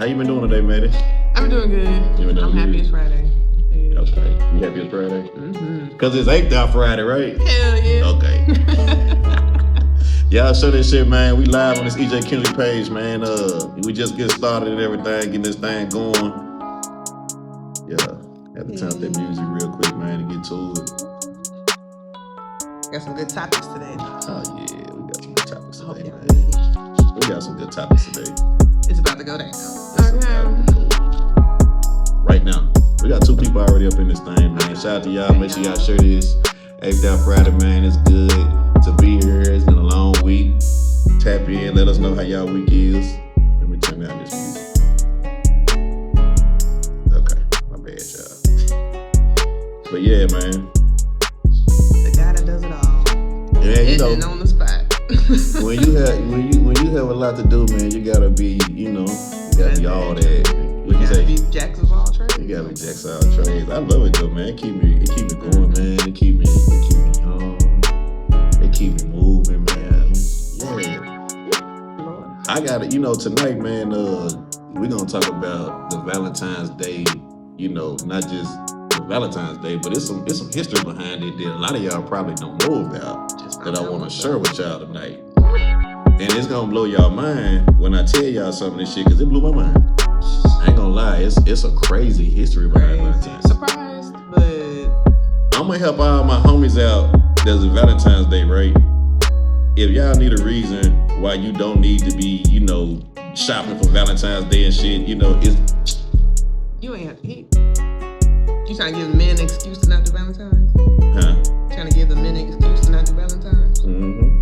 How you been doing today, Maddie? I'm doing good. I'm happy it's Friday. Yeah. Okay. You happy it's Friday? Mm-hmm. Cause it's ApedOut Friday, right? Hell yeah. Okay. Y'all show this shit, man. We live on this EJ Kennedy page, man. We just get started and everything, getting this thing going. Yeah. Had to turn up that music real quick, man, to get to it. Got some good topics today. Oh yeah, we got some good topics today, man. Ready. We got some good topics today. It's about to go down. Right now. We got 2 people already up in this thing, man. Shout out to y'all. Make sure y'all share this. ApedOut Friday, man. It's good to be here. It's been a long week. Tap in. Let us know how y'all week is. Let me turn down this music. Okay. My bad, y'all. But yeah, man. The guy that does it all. Yeah, you know, on the spot. when you have a lot to do, man, you gotta be, you gotta be all that. What you say? Be jacks of all trades. You gotta be jacks of all trades. I love it though, man. It keep me going, man. It keep me it keep me moving, man. Yeah. I gotta, tonight, man, we're gonna talk about the Valentine's Day, not just the Valentine's Day, but it's some history behind it that a lot of y'all probably don't know about that I wanna share with y'all tonight. And it's gonna blow y'all mind when I tell y'all some of this shit, cause it blew my mind. I ain't gonna lie, it's a crazy history behind Valentine's. Surprised, but I'm gonna help all my homies out. There's a Valentine's Day, right? If y'all need a reason why you don't need to be, shopping for Valentine's Day and shit, it's... You ain't have to eat. You trying to give men an excuse to not do Valentine's? Huh? Trying to give the men an excuse to not do Valentine's? Mm-hmm.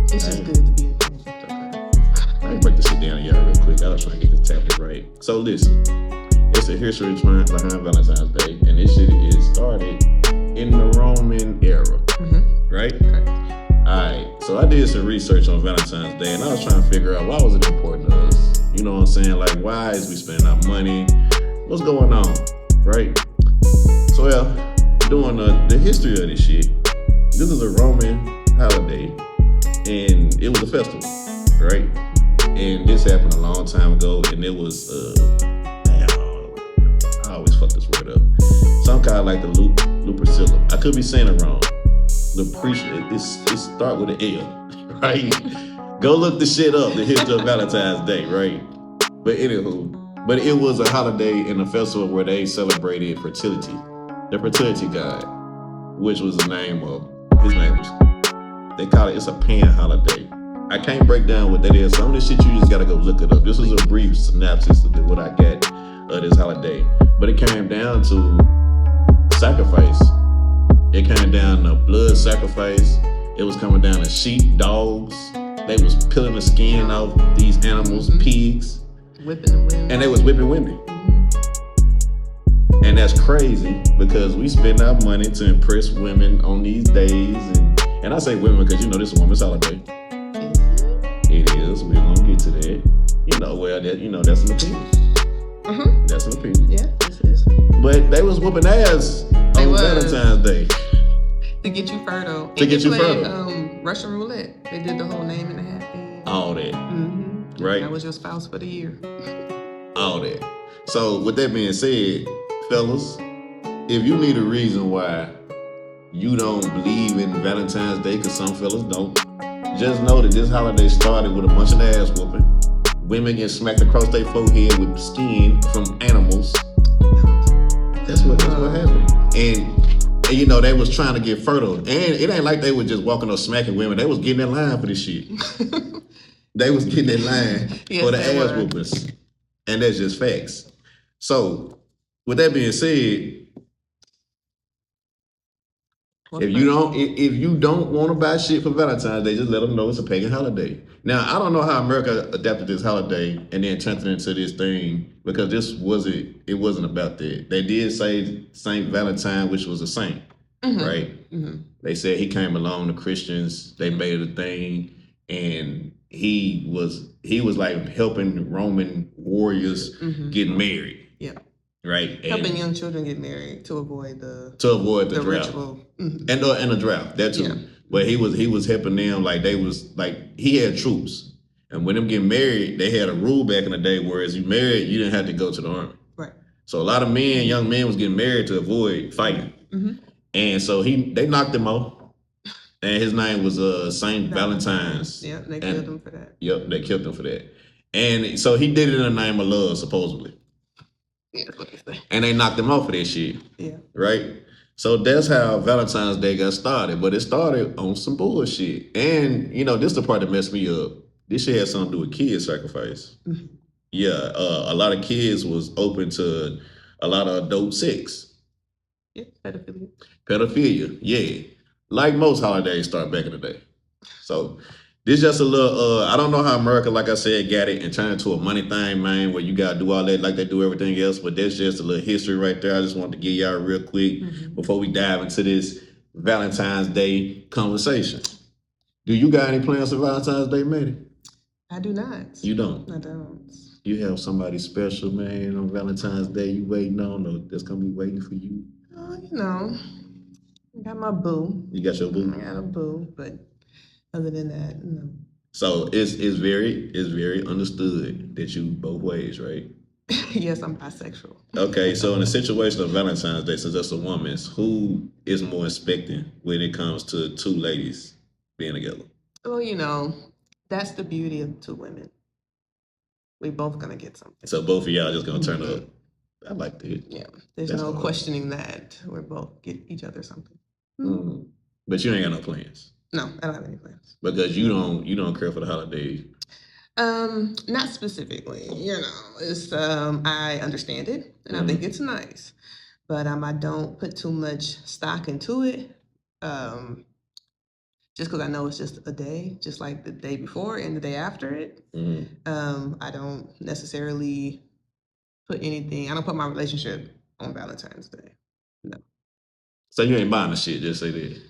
It's just good to be informed. Let me break this shit down to y'all real quick. I was trying to get this tablet right. So listen, it's a history behind Valentine's Day, and this shit is started in the Roman era, right? Okay. Alright, so I did some research on Valentine's Day, and I was trying to figure out why was it important to us? You know what I'm saying? Like, why is we spending our money? What's going on, right? So, doing the history of this shit, this is a Roman holiday, and it was a festival, right? And this happened a long time ago, and it was, I always fuck this word up. Some kind of like the Lupercilla. I could be saying it wrong. It start with an L, right? Go look the shit up, the history of Valentine's Day, right? But anywho, it was a holiday and a festival where they celebrated fertility. The fertility god, which was his name was, they call it, it's a pan holiday. I can't break down what that is. Some of this shit you just gotta go look it up. This is a brief synopsis of what I got of this holiday. But it came down to sacrifice. It came down to blood sacrifice. It was coming down to sheep, dogs. They was peeling the skin off these animals, pigs. Whipping the women. And they was whipping women. And that's crazy because we spend our money to impress women on these days. And I say women because this is a women's holiday. It is. We're gonna get to that. That's an opinion. That's an opinion. Yeah, this is. But they was whooping ass on Valentine's Day. To get you fertile. To get you fertile. Russian roulette. They did the whole name and a half thing. All that. Right? That was your spouse for the year. All that. So with that being said, fellas, if you need a reason why you don't believe in Valentine's Day, because some fellas don't, just know that this holiday started with a bunch of ass whooping. Women get smacked across their forehead with skin from animals. That's what happened. And they was trying to get fertile. And it ain't like they was just walking or smacking women. They was getting in line for this shit. They was getting in line for the ass whoopers. And that's just facts. So, with that being said, if you don't want to buy shit for Valentine's Day, just let them know it's a pagan holiday. Now, I don't know how America adapted this holiday and then turned it into this thing, because it wasn't about that. They did say Saint Valentine, which was a saint, right? They said he came along, the Christians, they made it a thing, and he was like helping Roman warriors get married. Yeah. Right. Helping young children get married to avoid the drought. ritual. And the drought, that too. Yeah. But he was helping them, like they was like he had troops. And when them getting married, they had a rule back in the day where as you married, you didn't have to go to the army. Right. So a lot of men, young men, was getting married to avoid fighting. And so they knocked him off. And his name was Saint Valentine's. Yeah, they killed him for that. Yep, they killed him for that. And so he did it in the name of love, supposedly. Yeah, that's what they say. And they knocked him off for that shit. Yeah. Right? So that's how Valentine's Day got started. But it started on some bullshit. And, this is the part that messed me up. This shit had something to do with kid sacrifice. Yeah, a lot of kids was open to a lot of adult sex. Yeah, pedophilia. Pedophilia, yeah. Like most holidays start back in the day. So this just a little, I don't know how America, like I said, got it and turned into a money thing, man, where you got to do all that like they do everything else. But that's just a little history right there. I just wanted to give y'all real quick before we dive into this Valentine's Day conversation. Do you got any plans for Valentine's Day, Maddie? I do not. You don't? I don't. You have somebody special, man, on Valentine's Day you waiting on or that's going to be waiting for you? I got my boo. You got your boo? I got a boo, but other than that, no. So it's very understood that you both ways, right? Yes, I'm bisexual. Okay, so in the situation of Valentine's Day, since that's a woman's, who is more expecting when it comes to two ladies being together? Well, that's the beauty of two women. We both gonna get something. So both of y'all just gonna turn up. I like that. Yeah, there's no questioning that. We're both get each other something. But you ain't got no plans. No, I don't have any plans. Because you don't care for the holidays. Not specifically. It's I understand it and I think it's nice, but I don't put too much stock into it. Just because I know it's just a day, just like the day before and the day after it. I don't necessarily put anything. I don't put my relationship on Valentine's Day. No. So you ain't buying the shit. Just say that.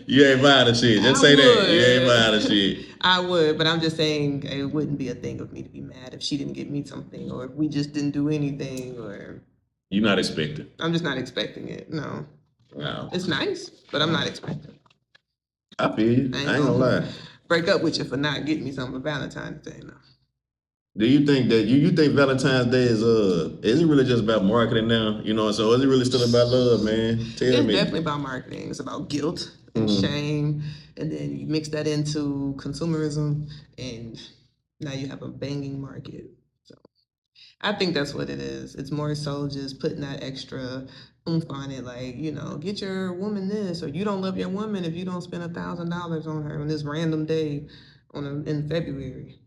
You ain't buying the shit. Just say that. You ain't buying the shit. I would, but I'm just saying it wouldn't be a thing of me to be mad if she didn't get me something or if we just didn't do anything or. You're not expecting. I'm just not expecting it. No. Wow. It's nice, but I'm not expecting. I feel you. I ain't gonna lie. Break up with you for not getting me something for Valentine's Day. No. Do you think that you think Valentine's Day is it really just about marketing now? So is it really still about love, man? Tell me. It's definitely about marketing. It's about guilt and shame, and then you mix that into consumerism, and now you have a banging market. So I think that's what it is. It's more so just putting that extra oomph on it, like, get your woman this, or you don't love your woman if you don't spend $1,000 on her on this random day in February.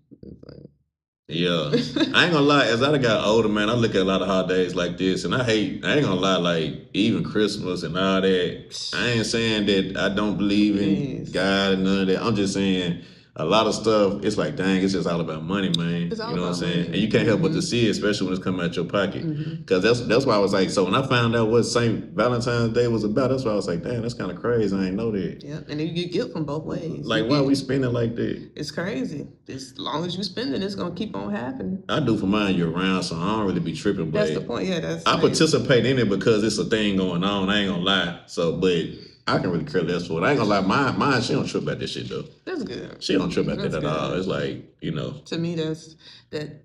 Yeah, I ain't gonna lie. As I got older, man, I look at a lot of holidays like this, and I ain't gonna lie, like even Christmas and all that. I ain't saying that I don't believe in God and none of that. I'm just saying a lot of stuff. It's like, dang, it's just all about money, man. It's all you know about what I'm saying? money. And you can't help but to see it, especially when it's coming out your pocket. Because that's why I was like, so when I found out what Saint Valentine's Day was about, that's why I was like, damn, that's kind of crazy. I ain't know that. Yeah, and then you get guilt from both ways. Like, why are we spending like that? It's crazy. As long as you spend it, it's gonna keep on happening. I do for mine year round, so I don't really be tripping. But that's the point. Yeah, I participate in it because it's a thing going on. I ain't gonna lie. So, but I can really care less for it. I ain't gonna lie. Mine, she don't trip about this shit though. That's good. She don't trip about that at all. It's like, To me, that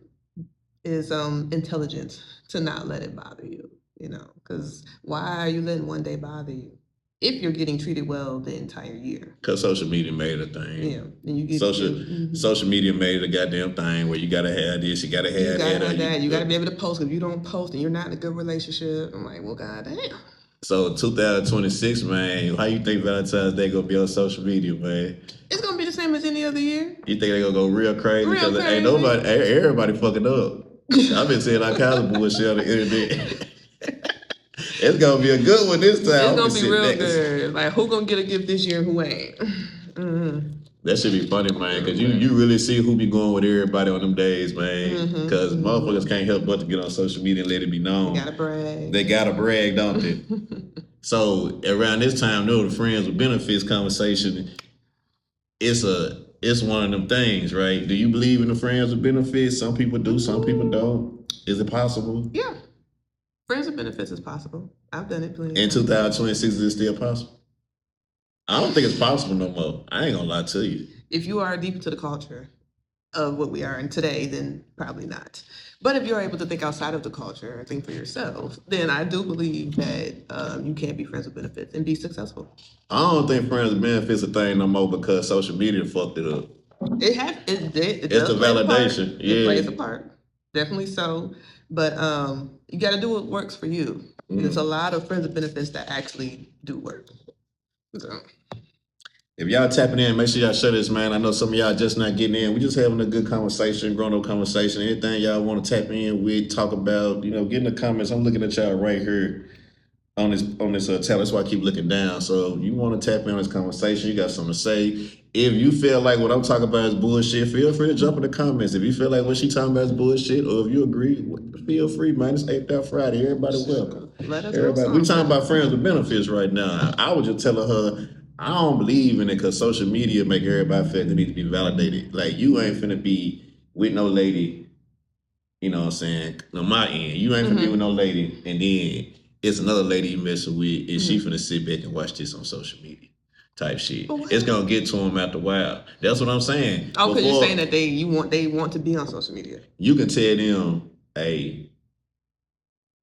is intelligent to not let it bother you. Because why are you letting one day bother you? If you're getting treated well the entire year. Because social media made a thing. Yeah. And you get social media made a goddamn thing where you gotta have this, you gotta have that. You gotta be able to post. If you don't post and you're not in a good relationship, I'm like, well, goddamn. So 2026, man, how you think Valentine's Day gonna be on social media, man? It's gonna be the same as any other year. You think they gonna go real crazy? Because ain't everybody fucking up. I've been seeing all kinds of bullshit on the internet. It's gonna be a good one this time. It's gonna be real good. Like, who gonna get a gift this year and who ain't? That should be funny, man, because you really see who be going with everybody on them days, man. Because motherfuckers can't help but to get on social media and let it be known. They gotta brag, don't they? So around this time, the friends with benefits conversation, it's one of them things, right? Do you believe in the friends with benefits? Some people do, some people don't. Is it possible? Yeah. Friends with benefits is possible. I've done it plenty. In 2026, is it still possible? I don't think it's possible no more. I ain't gonna lie to you. If you are deep into the culture of what we are in today, then probably not. But if you're able to think outside of the culture and think for yourself, then I do believe that you can be friends with benefits and be successful. I don't think friends with benefits a thing no more because social media fucked it up. It It's does the play a part. validation. It Yeah. plays a part, definitely so. But you got to do what works for you. There's a lot of friends with benefits that actually do work. So. If y'all tapping in, make sure y'all share this, man. I know some of y'all just not getting in. We just having a good conversation, grown-up conversation. Anything y'all want to tap in with, talk about, get in the comments. I'm looking at y'all right here on this tab. That's why I keep looking down. So you want to tap in on this conversation, you got something to say. If you feel like what I'm talking about is bullshit, feel free to jump in the comments. If you feel like what she talking about is bullshit, or if you agree, feel free, man. It's ApedOut Friday. Everybody welcome. Let us Everybody. We talking about friends with benefits right now. I was just telling her, I don't believe in it because social media make everybody feel they need to be validated. Like, you ain't finna be with no lady, you know what I'm saying, on my end. You ain't finna be with no lady, and then it's another lady you messing with, and she finna sit back and watch this on social media type shit. It's gonna get to them after a while. That's what I'm saying. Oh, because you're saying that they want to be on social media. You can tell them, hey,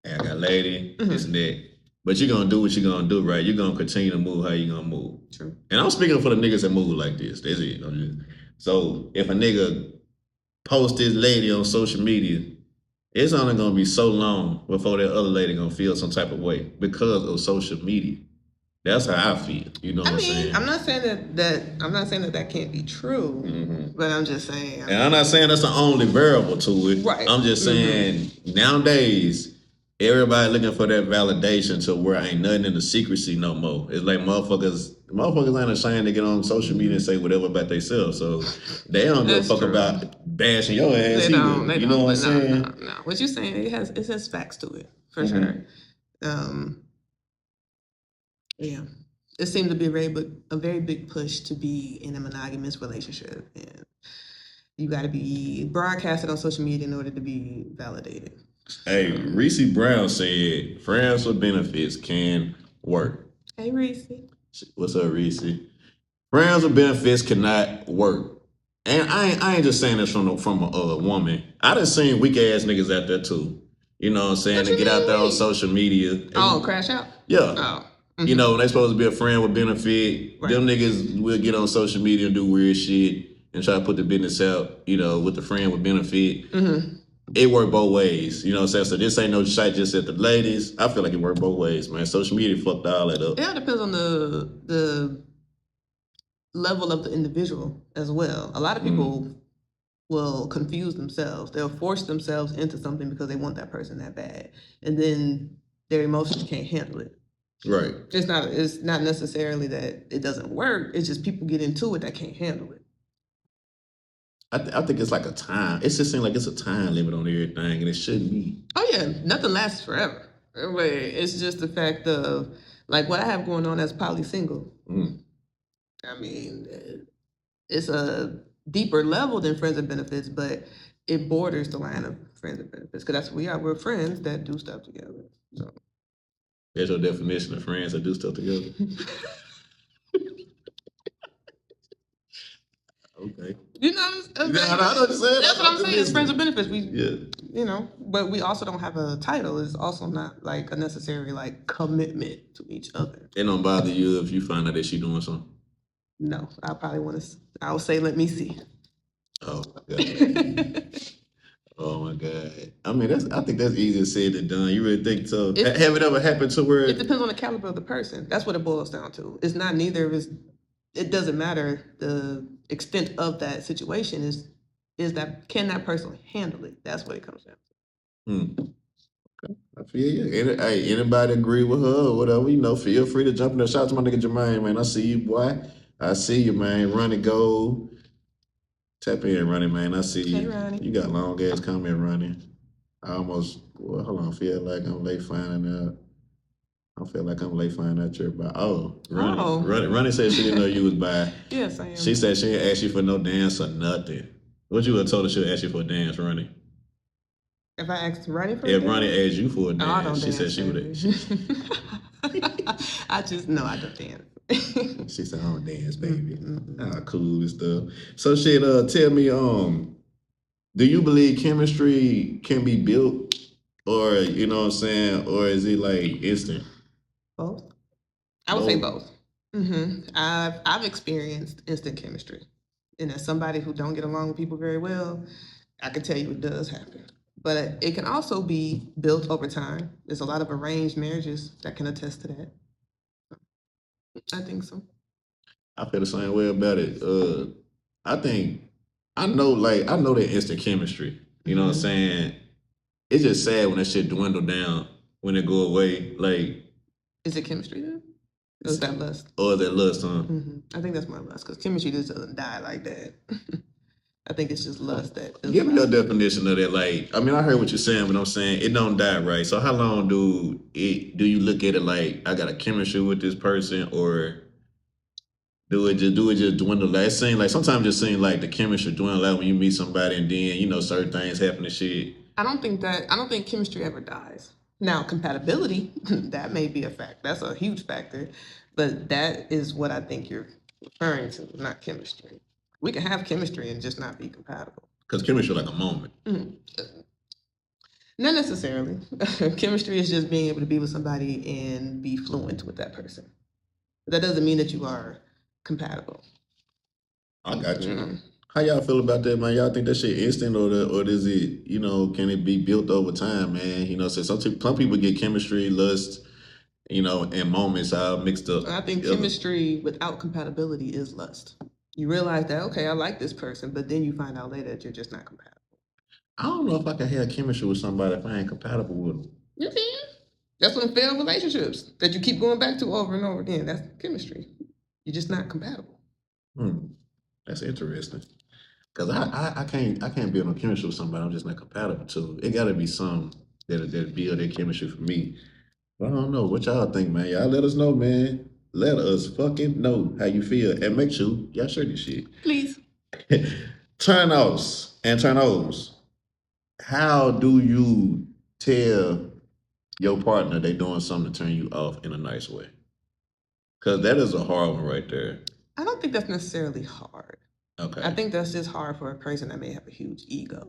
I got a lady, this and that. But you're gonna do what you're gonna do, right? You're gonna continue to move how you're gonna move. True. And I'm speaking for the niggas that move like this. That's it. So if a nigga post this lady on social media, it's only gonna be so long before that other lady gonna feel some type of way because of social media. That's how I feel. You know what I'm saying? I'm not saying that can't be true, but I'm just saying. And I'm not saying that's the only variable to it. Right. I'm just saying nowadays, everybody looking for that validation to where ain't nothing in the secrecy no more. It's like motherfuckers ain't ashamed to get on social media and say whatever about themselves. So they don't give a fuck about bashing your ass either. You know what I'm saying? No. What you're saying, it has facts to it, for sure. Yeah. It seems to be a very big push to be in a monogamous relationship. And you got to be broadcasted on social media in order to be validated. Hey, Reese Brown said friends with benefits can work. Hey, Reese. What's up, Reese? Friends with benefits cannot work. And I ain't just saying this from a woman. I done seen weak ass niggas out there too. You know what I'm saying? They get out there on social media. Crash out? Yeah. Oh. You know, when they supposed to be a friend with benefit, them niggas will get on social media and do weird shit and try to put the business out, with the friend with benefit. It worked both ways. You know what I'm saying? So this ain't no shite just at the ladies. I feel like it worked both ways, man. Social media fucked all that up. Yeah, it depends on the level of the individual as well. A lot of people will confuse themselves. They'll force themselves into something because they want that person that bad. And then their emotions can't handle it. Right. It's not necessarily that it doesn't work. It's just people get into it that can't handle it. I think it's like a time. It just seems like it's a time limit on everything, and it shouldn't be. Oh yeah, nothing lasts forever. But it's just the fact of like what I have going on as poly single. I mean, it's a deeper level than friends and benefits, but it borders the line of friends and benefits because that's what we are. We're friends that do stuff together. So. There's your definition of friends that do stuff together. Okay. You know what I'm saying? I know what you're saying. That's what I'm saying. It's friends with benefits. Yeah. But we also don't have a title. It's also not like a necessary like commitment to each other. It don't bother you if you find out that she doing something? No, I'll say, let me see. Oh my God. Oh my God. I mean, I think that's easier said than done. You really think so? Have it ever happened to where? It depends on the caliber of the person. That's what it boils down to. It's not neither of us. It doesn't matter the extent of that situation. Is that can that person handle it? That's what it comes down to. Okay. I feel you. Anybody agree with her or whatever, feel free to jump in there. Shout out to my nigga Jermaine, man. I see you, boy. I see you, man. Ronnie Gold. Tap in, Ronnie, man. I see you. Hey, Ronnie. You got long ass comment, Ronnie. Hold on. Feel like I'm late finding out. I feel like I'm late finding out you're by. Ronnie said she didn't know you was by. Yes, I am. She said she didn't ask you for no dance or nothing. What you would have told her she would ask you for a dance, Ronnie? If I asked Ronnie for a dance? If Ronnie asked you for a dance, I don't she dance, said she would have. I don't dance. She said, "I don't dance, baby." Cool and stuff. So shit, tell me, do you believe chemistry can be built, or you know what I'm saying, or is it like instant? Both. I would say Both. both. I've experienced instant chemistry, and as somebody who don't get along with people very well, I can tell you it does happen. But it can also be built over time. There's a lot of arranged marriages that can attest to that. I think so. I feel the same way about it. I think I know, like I know that instant chemistry. You know what I'm saying? It's just sad when that shit dwindle down, when it go away. Like, is it chemistry then? Or is that lust? Or is that lust, huh? I think that's more lust because chemistry just doesn't die like that. I think it's just lust that. Give me your definition of that. Like, I mean, I heard what you're saying, but I'm saying it don't die, right? So how long do you look at it like I got a chemistry with this person, or do it just dwindle? Like, it seems like sometimes it just seems like the chemistry dwindle out when you meet somebody, and then certain things happen and shit. I don't think chemistry ever dies. Now, compatibility, that may be a fact. That's a huge factor, but that is what I think you're referring to, not chemistry. We can have chemistry and just not be compatible. Because chemistry is like a moment. Not necessarily. Chemistry is just being able to be with somebody and be fluent with that person. But that doesn't mean that you are compatible. I got you. How y'all feel about that, man? Y'all think that shit instant, or is it, can it be built over time, man? So some people get chemistry, lust, and moments all mixed up. I think chemistry without compatibility is lust. You realize that, okay, I like this person, but then you find out later that you're just not compatible. I don't know if I can have chemistry with somebody if I ain't compatible with them. You can. That's what failed relationships that you keep going back to over and over again. That's chemistry. You're just not compatible. That's interesting. Cause I can't build no chemistry with somebody I'm just not compatible to. It gotta be some that build that chemistry for me. But I don't know. What y'all think, man? Y'all let us know, man. Let us fucking know how you feel. And make sure y'all share this shit. Please. Turn offs and turn overs. How do you tell your partner they doing something to turn you off in a nice way? Because that is a hard one right there. I don't think that's necessarily hard. Okay. I think that's just hard for a person that may have a huge ego.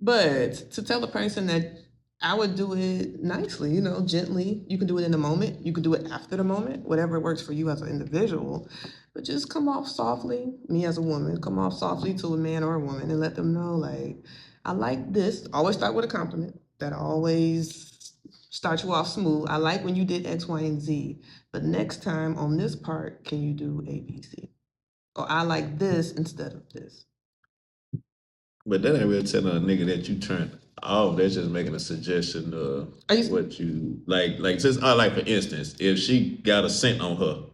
But to tell a person that I would do it nicely, gently. You can do it in the moment. You can do it after the moment, whatever works for you as an individual. But just come off softly, me as a woman, come off softly to a man or a woman and let them know, like, I like this. Always start with a compliment. That always starts you off smooth. I like when you did X, Y, and Z. But next time on this part, can you do A, B, C? Or I like this instead of this. But that ain't really telling a nigga that you turned off. That's just making a suggestion of what you like. Like for instance, if she got a scent on her,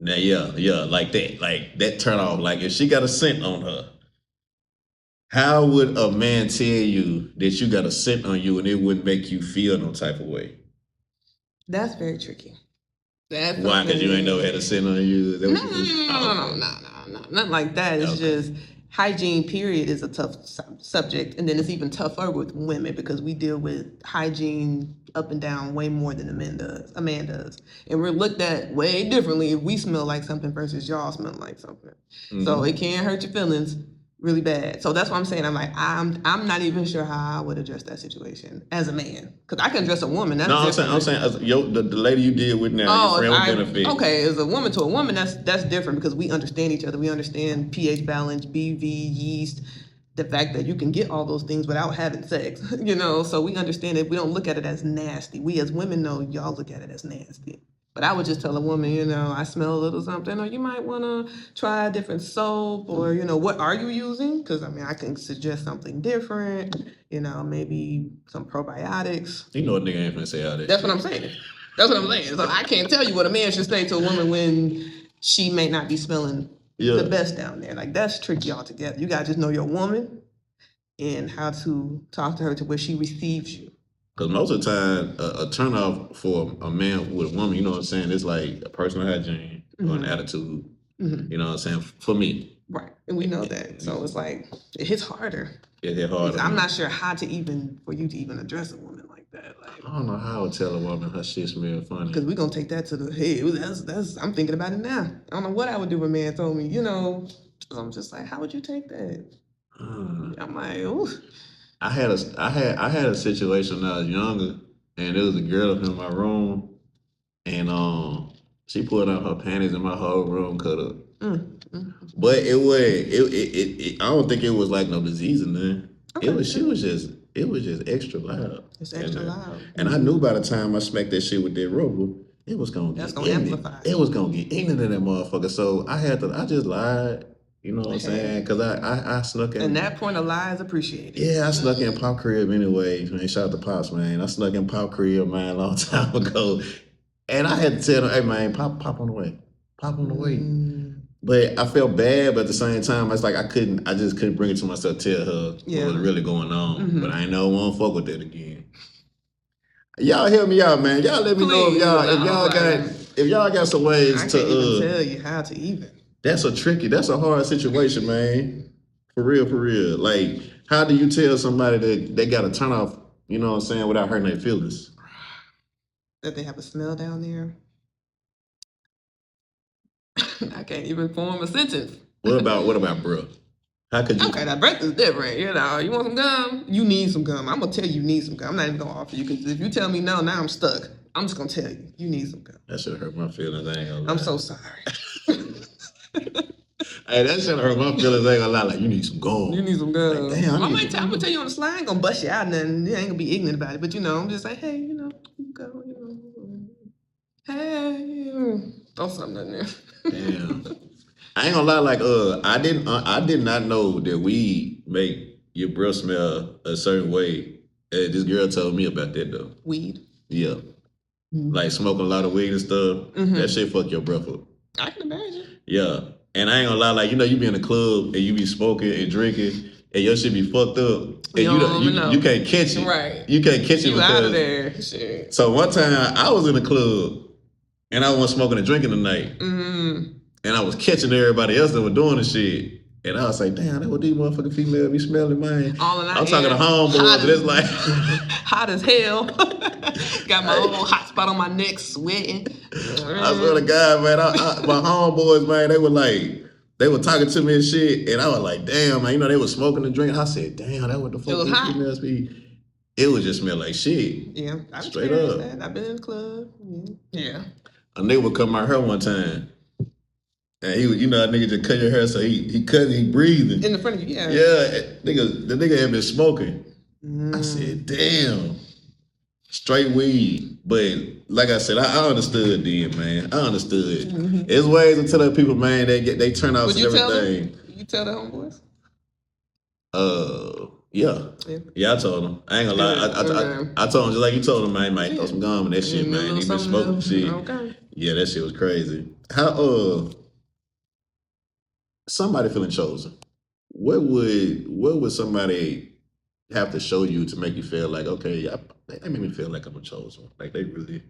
now like that turn off. Like if she got a scent on her, how would a man tell you that you got a scent on you and it wouldn't make you feel no type of way? That's very tricky. Why? Because you ain't never had a scent on you? No, not like that. It's just hygiene, period, is a tough subject. And then it's even tougher with women because we deal with hygiene up and down way more than a man does. And we're looked at way differently if we smell like something versus y'all smell like something. So it can hurt your feelings really bad. So that's what I'm saying. I'm like, I'm not even sure how I would address that situation as a man. Because I can address a woman. That's I'm saying the lady you deal with now, your friend with benefit. Okay, as a woman to a woman, that's different because we understand each other. We understand pH balance, BV, yeast, the fact that you can get all those things without having sex, so we understand it. We don't look at it as nasty. We as women know y'all look at it as nasty. But I would just tell a woman, I smell a little something, or you might want to try a different soap, or, what are you using? Because, I can suggest something different, maybe some probiotics. You know a nigga ain't finna say all that. That's what I'm saying. So I can't tell you what a man should say to a woman when she may not be smelling the best down there. Like, that's tricky altogether. You got to just know your woman and how to talk to her to where she receives you. Because most of the time, a turnoff for a man with a woman, you know what I'm saying, it's like a personal hygiene or an attitude. You know what I'm saying? For me. Right. And we know that. So it's like, it hits harder. It hit harder. I'm not sure for you to even address a woman like that. Like, I don't know how I would tell a woman her shit smell funny. because we're gonna take that to the head. That's I'm thinking about it now. I don't know what I would do if a man told me, I'm just like, how would you take that? I'm like, ooh. I had a situation when I was younger, and there was a girl up in my room, and she put on her panties and my whole room cut up. But it I don't think it was like no disease in there. Okay. It was just extra loud. It's extra loud. And I knew by the time I smacked that shit with that rubber, it was gonna amplify. It was gonna get ignorant in that motherfucker. So I just lied. You know what I'm saying? Because I snuck in. And that point of lie is appreciated. Yeah, I snuck in Pop Crib anyway. Man, shout out to Pops, man. I snuck in Pop Crib, man, a long time ago. And I had to tell them, hey, man, pop on the way. Pop on the way. But I felt bad, but at the same time, it's like I just couldn't bring it to myself to tell her what was really going on. But I ain't never want to fuck with that again. Y'all help me out, man. Y'all let me know if y'all got some ways I can't even tell you how to even. That's a hard situation, man. For real. Like, how do you tell somebody that they got to turn off, you know what I'm saying, without hurting their feelings? That they have a smell down there? I can't even form a sentence. What about breath? How could you? Okay, that breath is different. You want some gum? You need some gum. I'm gonna tell you need some gum. I'm not even gonna offer you because if you tell me no, now I'm stuck. I'm just gonna tell you need some gum. That should hurt my feelings. I ain't gonna lie. I'm so sorry. Hey, that shit hurt my feelings. I ain't gonna lie. Like, you need some gum. You need some gum. Like, damn, I'm gonna tell you on the slide. I ain't gonna bust you out, and you ain't gonna be ignorant about it. But I'm just like, hey, go, hey, throw something in there. Damn. I ain't gonna lie. Like, I did not know that weed make your breath smell a certain way. This girl told me about that though. Weed. Yeah. Like smoking a lot of weed and stuff. That shit fuck your breath up. I can imagine. Yeah. And I ain't gonna lie, like, you be in a club and you be smoking and drinking and your shit be fucked up and you can't catch it. Right. You can't catch it because out of there. Shit. So one time I was in a club and I wasn't smoking and drinking tonight. And I was catching everybody else that were doing the shit. And I was like, damn, that what these motherfucking females be smelling, man. I'm talking to homeboys, and it's like hot as hell. Got my own hot spot on my neck, sweating. I swear to God, man, my homeboys, man, they were talking to me and shit, and I was like, damn, man, they were smoking and drinking. I said, damn, that what the fuck these females be. It would just smell like shit. Yeah, straight up. That. I've been in the club. Yeah. A nigga would cut my hair one time. And he was, that nigga just cut your hair, so he breathing. In the front of you, yeah. Yeah, the nigga had been smoking. I said, damn. Straight weed. But like I said, I understood then, man. I understood. There's ways to tell other people, man, they turn off and everything. You tell the homeboys? Yeah, I told them. I ain't gonna lie. I told them just like you told them, man, might throw some gum and that shit, man. He been smoking shit. Okay. Yeah, that shit was crazy. How somebody feeling chosen. What would somebody have to show you to make you feel like, okay, they make me feel like I'm a chosen. Like they really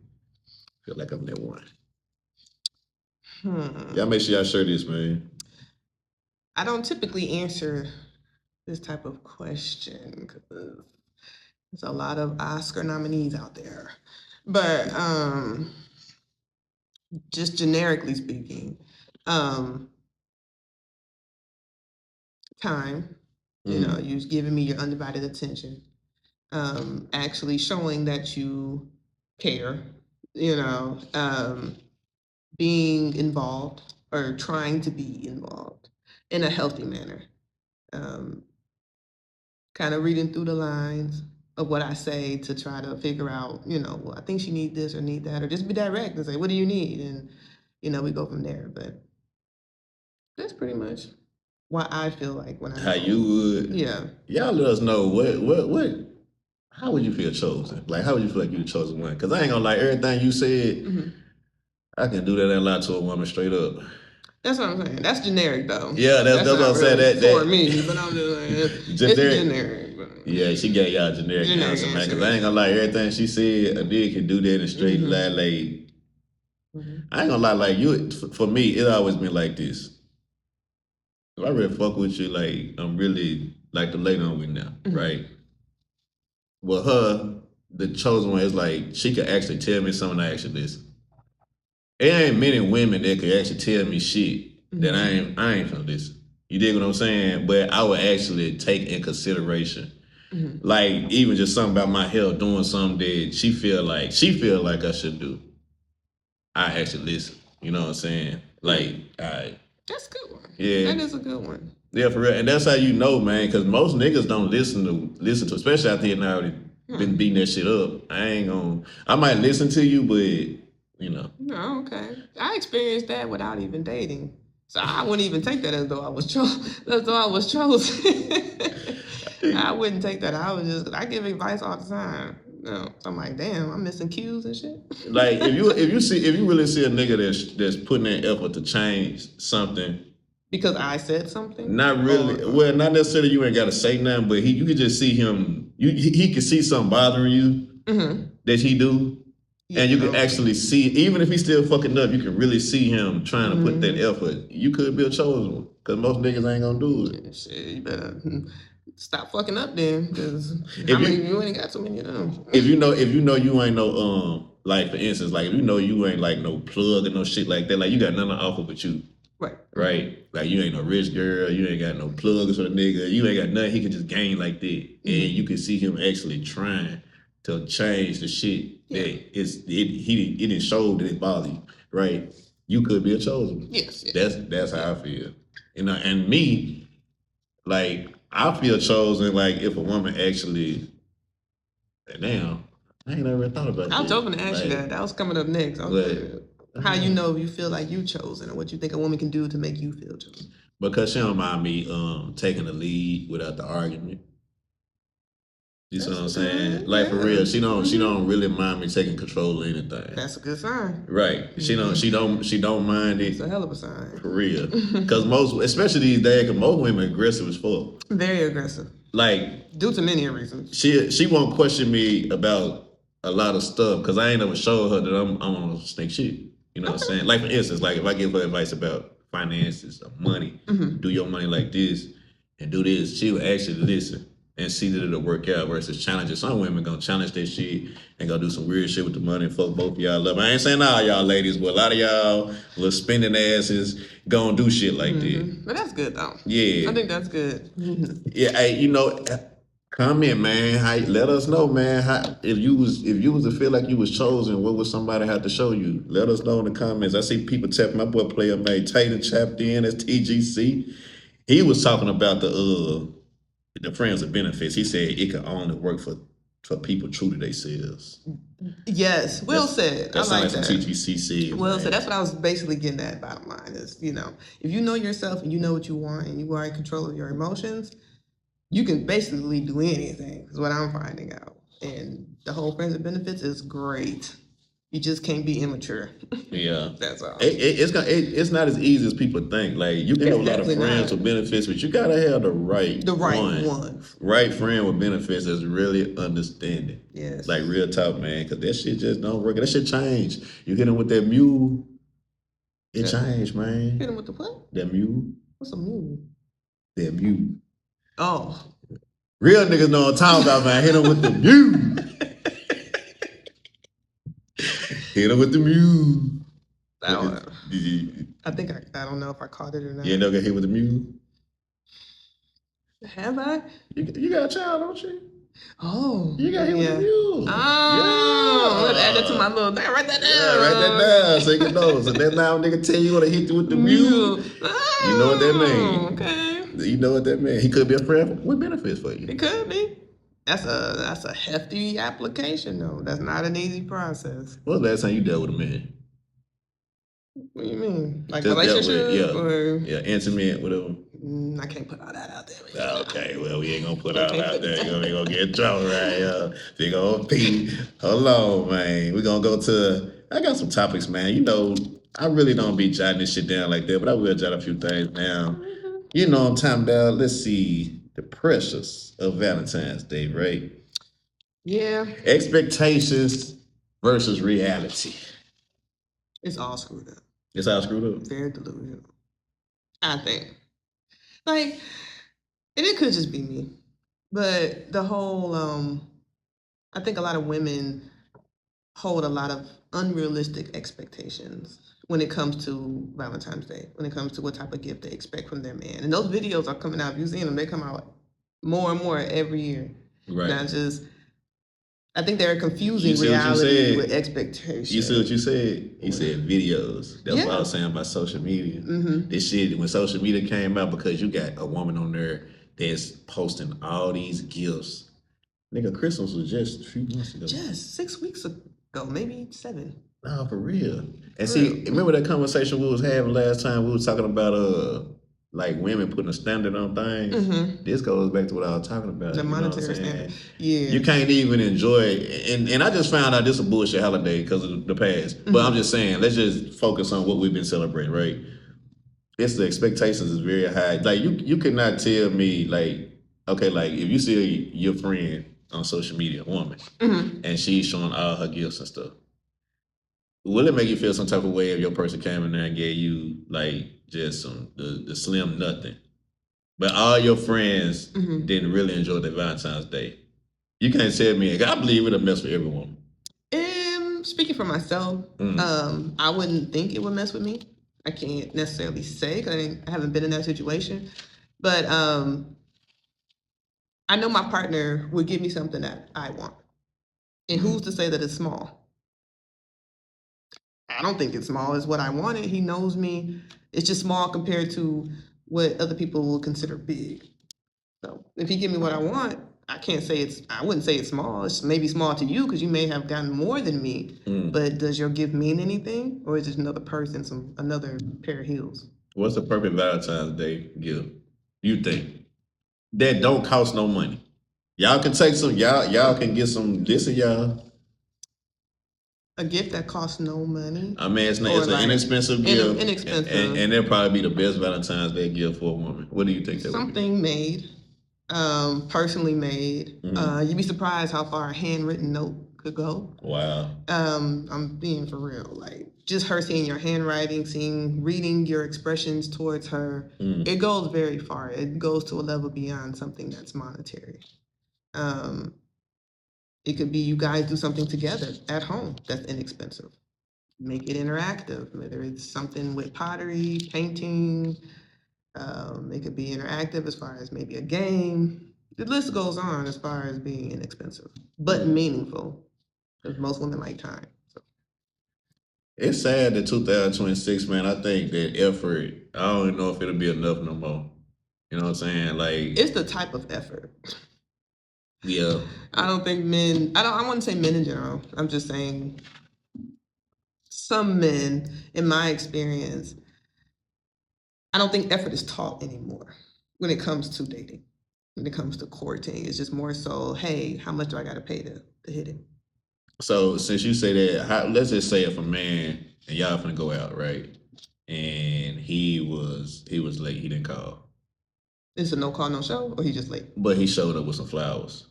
feel like I'm that one. Y'all make sure y'all share this, man. I don't typically answer this type of question because there's a lot of Oscar nominees out there. But just generically speaking, time, you've given me your undivided attention, actually showing that you care, being involved or trying to be involved in a healthy manner, kind of reading through the lines of what I say to try to figure out, well, I think she need this or need that, or just be direct and say, what do you need? And, we go from there. But that's pretty much what I feel like when I how you would. Yeah. Y'all let us know what how would you feel chosen? Like, how would you feel like you were chosen one? Because I ain't gonna lie, everything you said, I can do that a lot to a woman straight up. That's what I'm saying. That's generic though. Yeah, that's what I'm saying. That for me, but I'm just like, it's generic. But yeah, she gave y'all a generic answer, man. Because I ain't gonna lie, everything she said, a dude can do that in straight like. I ain't gonna lie, like you. For me, it always been like this. If I really fuck with you, like I'm really like the lady I'm with now, right? Well, her, the chosen one is like she could actually tell me something I actually listen. There ain't many women that could actually tell me shit that I ain't finna listen. You dig what I'm saying? But I would actually take in consideration. Like even just something about my health, doing something that she feel like I should do. I actually listen. You know what I'm saying? Like, That's a good one. Yeah. That is a good one. Yeah, for real. And that's how you know, man, because most niggas don't listen to, especially out there now been beating that shit up. I might listen to you, but you know. No, okay. I experienced that without even dating. So I wouldn't even take that as though I was chosen. I wouldn't take that. I give advice all the time. No, so I'm like, damn, I'm missing cues and shit. Like if you really see a nigga that's putting in effort to change something. Because I said something? Not really. Well, not necessarily you ain't gotta say nothing, but you could just see him he could see something bothering you that he do. Yeah, and you can actually see, even if he's still fucking up, you can really see him trying to put that effort. You could be a chosen one, because most niggas ain't gonna do it. Yeah, shit, you better stop fucking up then, because you ain't got too many of them. If you know you ain't no like for instance, like if you know you ain't like no plug or no shit like that, like you got nothing to offer but you. Right? Like you ain't no rich girl, you ain't got no plugs for the nigga, you ain't got nothing he can just gain like that. And you can see him actually trying to change the shit that it didn't show that it bothered you, right? You could be a chosen one. Yes. That's how I feel. You know, and me, like, I feel chosen, like, if a woman actually, damn, I ain't never thought about that. I was hoping to ask you that. That was coming up next. How you know you feel like you chosen, or what you think a woman can do to make you feel chosen? Because she don't mind me taking the lead without the argument. You see what I'm saying? Like for real, she don't really mind me taking control of anything. That's a good sign. Right. She don't mind it. It's a hell of a sign. For real. Because especially these days, because most women aggressive as fuck. Very aggressive. Like due to many reasons. She won't question me about a lot of stuff because I ain't ever showed her that I'm on snake shit. You know what I'm saying? Like for instance, like if I give her advice about finances or money, do your money like this and do this, she will actually listen and see that it'll work out versus challenging. Some women gonna challenge that shit and go do some weird shit with the money and fuck both of y'all up. I ain't saying all y'all ladies, but a lot of y'all little spending asses gonna do shit like that. But that's good though. Yeah. I think that's good. Yeah, hey, comment, man. Let us know, man. If you was to feel like you was chosen, what would somebody have to show you? Let us know in the comments. I see people tapping. My boy Player Made Tatum chapped in as TGC. He was talking about the friends of benefits. He said it can only work for people true to themselves. Yes, Will said. That sounds like some TGC said. Will said. That's what I was basically getting at. Bottom line is, if you know yourself and you know what you want and you are in control of your emotions, you can basically do anything. Is what I'm finding out. And the whole friends of benefits is great. You just can't be immature. Yeah, that's all. It's not as easy as people think. Like you can have a lot of friends with benefits, but you gotta have the right one. Right friend with benefits that's really understanding. Yes. Like real talk, man, because that shit just don't work. That shit change. You hit him with that mule, it changed, man. Hit him with the what? That mule. What's a mule? That mule. Oh. Real niggas know what I'm talking about, man. Hit him with the mule. Hit him with the mule. I don't know if I caught it or not. You ain't never got hit with the mule? Have I? You got a child, don't you? Oh. You got hit with the mule. Oh. I'm gonna add that to my little thing. Write that down. Yeah, write that down so you can know. So that now nigga tell you what to hit you with the mule. Oh, you know what that means. Okay. You know what that means. He could be a friend with benefits for you. It could be. That's a hefty application, though. That's not an easy process. When was the last time you dealt with a man? What do you mean? Like relationship? Yeah, intimate, whatever. I can't put all that out there. Okay, well, we ain't gonna put all out there. We gonna get in trouble, right? Big old P. Hold on, man. We're gonna go to, I got some topics, man. I really don't be jotting this shit down like that, but I will jot a few things down. You know what I'm talking about. Let's see. The pressures of Valentine's Day, right? Yeah. Expectations versus reality. It's all screwed up. It's all screwed up? Very delusional. I think. Like, and it could just be me, but the whole I think a lot of women hold a lot of unrealistic expectations when it comes to Valentine's Day, when it comes to what type of gift they expect from their man. And those videos are coming out. If you've seen them, they come out more and more every year. Right. Not just, I think they're confusing reality with expectations. You see what you said? You said videos. That's what I was saying about social media. This shit, when social media came out, because you got a woman on there that's posting all these gifts. Nigga, Christmas was just a few months ago. Just 6 weeks ago, maybe 7. No, for real. And see, remember that conversation we was having last time? We was talking about like women putting a standard on things. This goes back to what I was talking about. The monetary standard. Yeah. You can't even enjoy it. And I just found out this is a bullshit holiday because of the past. But I'm just saying, let's just focus on what we've been celebrating, right? It's the expectations is very high. Like you could not tell me like, okay, like if you see your friend on social media, a woman, and she's showing all her gifts and stuff, will it make you feel some type of way if your person came in there and gave you like just the slim nothing, but all your friends didn't really enjoy their Valentine's Day? You can't tell me. I believe it'll mess with every woman. Speaking for myself, I wouldn't think it would mess with me. I can't necessarily say because I haven't been in that situation, but I know my partner would give me something that I want, and who's to say that it's small? I don't think it's small. It's what I wanted. He knows me. It's just small compared to what other people will consider big. So if he give me what I want, I wouldn't say it's small. It's maybe small to you because you may have gotten more than me. But does your gift mean anything? Or is it another person, another pair of heels? What's the perfect Valentine's Day gift, you think? That don't cost no money. Y'all can take some, y'all can get some, this of y'all. A gift that costs no money? I mean, it's an inexpensive gift. Inexpensive. And that'll probably be the best Valentine's Day gift for a woman. What do you think that would be? Something made, personally made. You'd be surprised how far a handwritten note could go. Wow. I'm being for real. Like, just her seeing your handwriting, reading your expressions towards her, it goes very far. It goes to a level beyond something that's monetary. It could be you guys do something together at home that's inexpensive. Make it interactive, whether it's something with pottery, painting. It could be interactive as far as maybe a game. The list goes on as far as being inexpensive, but meaningful, because most women like time. So. It's sad that 2026, man, I think that effort, I don't even know if it'll be enough no more. You know what I'm saying? Like, it's the type of effort. Yeah. I don't think men, I wouldn't say men in general. I'm just saying some men, in my experience, I don't think effort is taught anymore when it comes to dating, when it comes to courting. It's just more so, hey, how much do I got to pay to hit it? So since you say that, let's just say if a man, and y'all finna go out, right? And he was late, he didn't call. It's a no call, no show, or he just late? But he showed up with some flowers.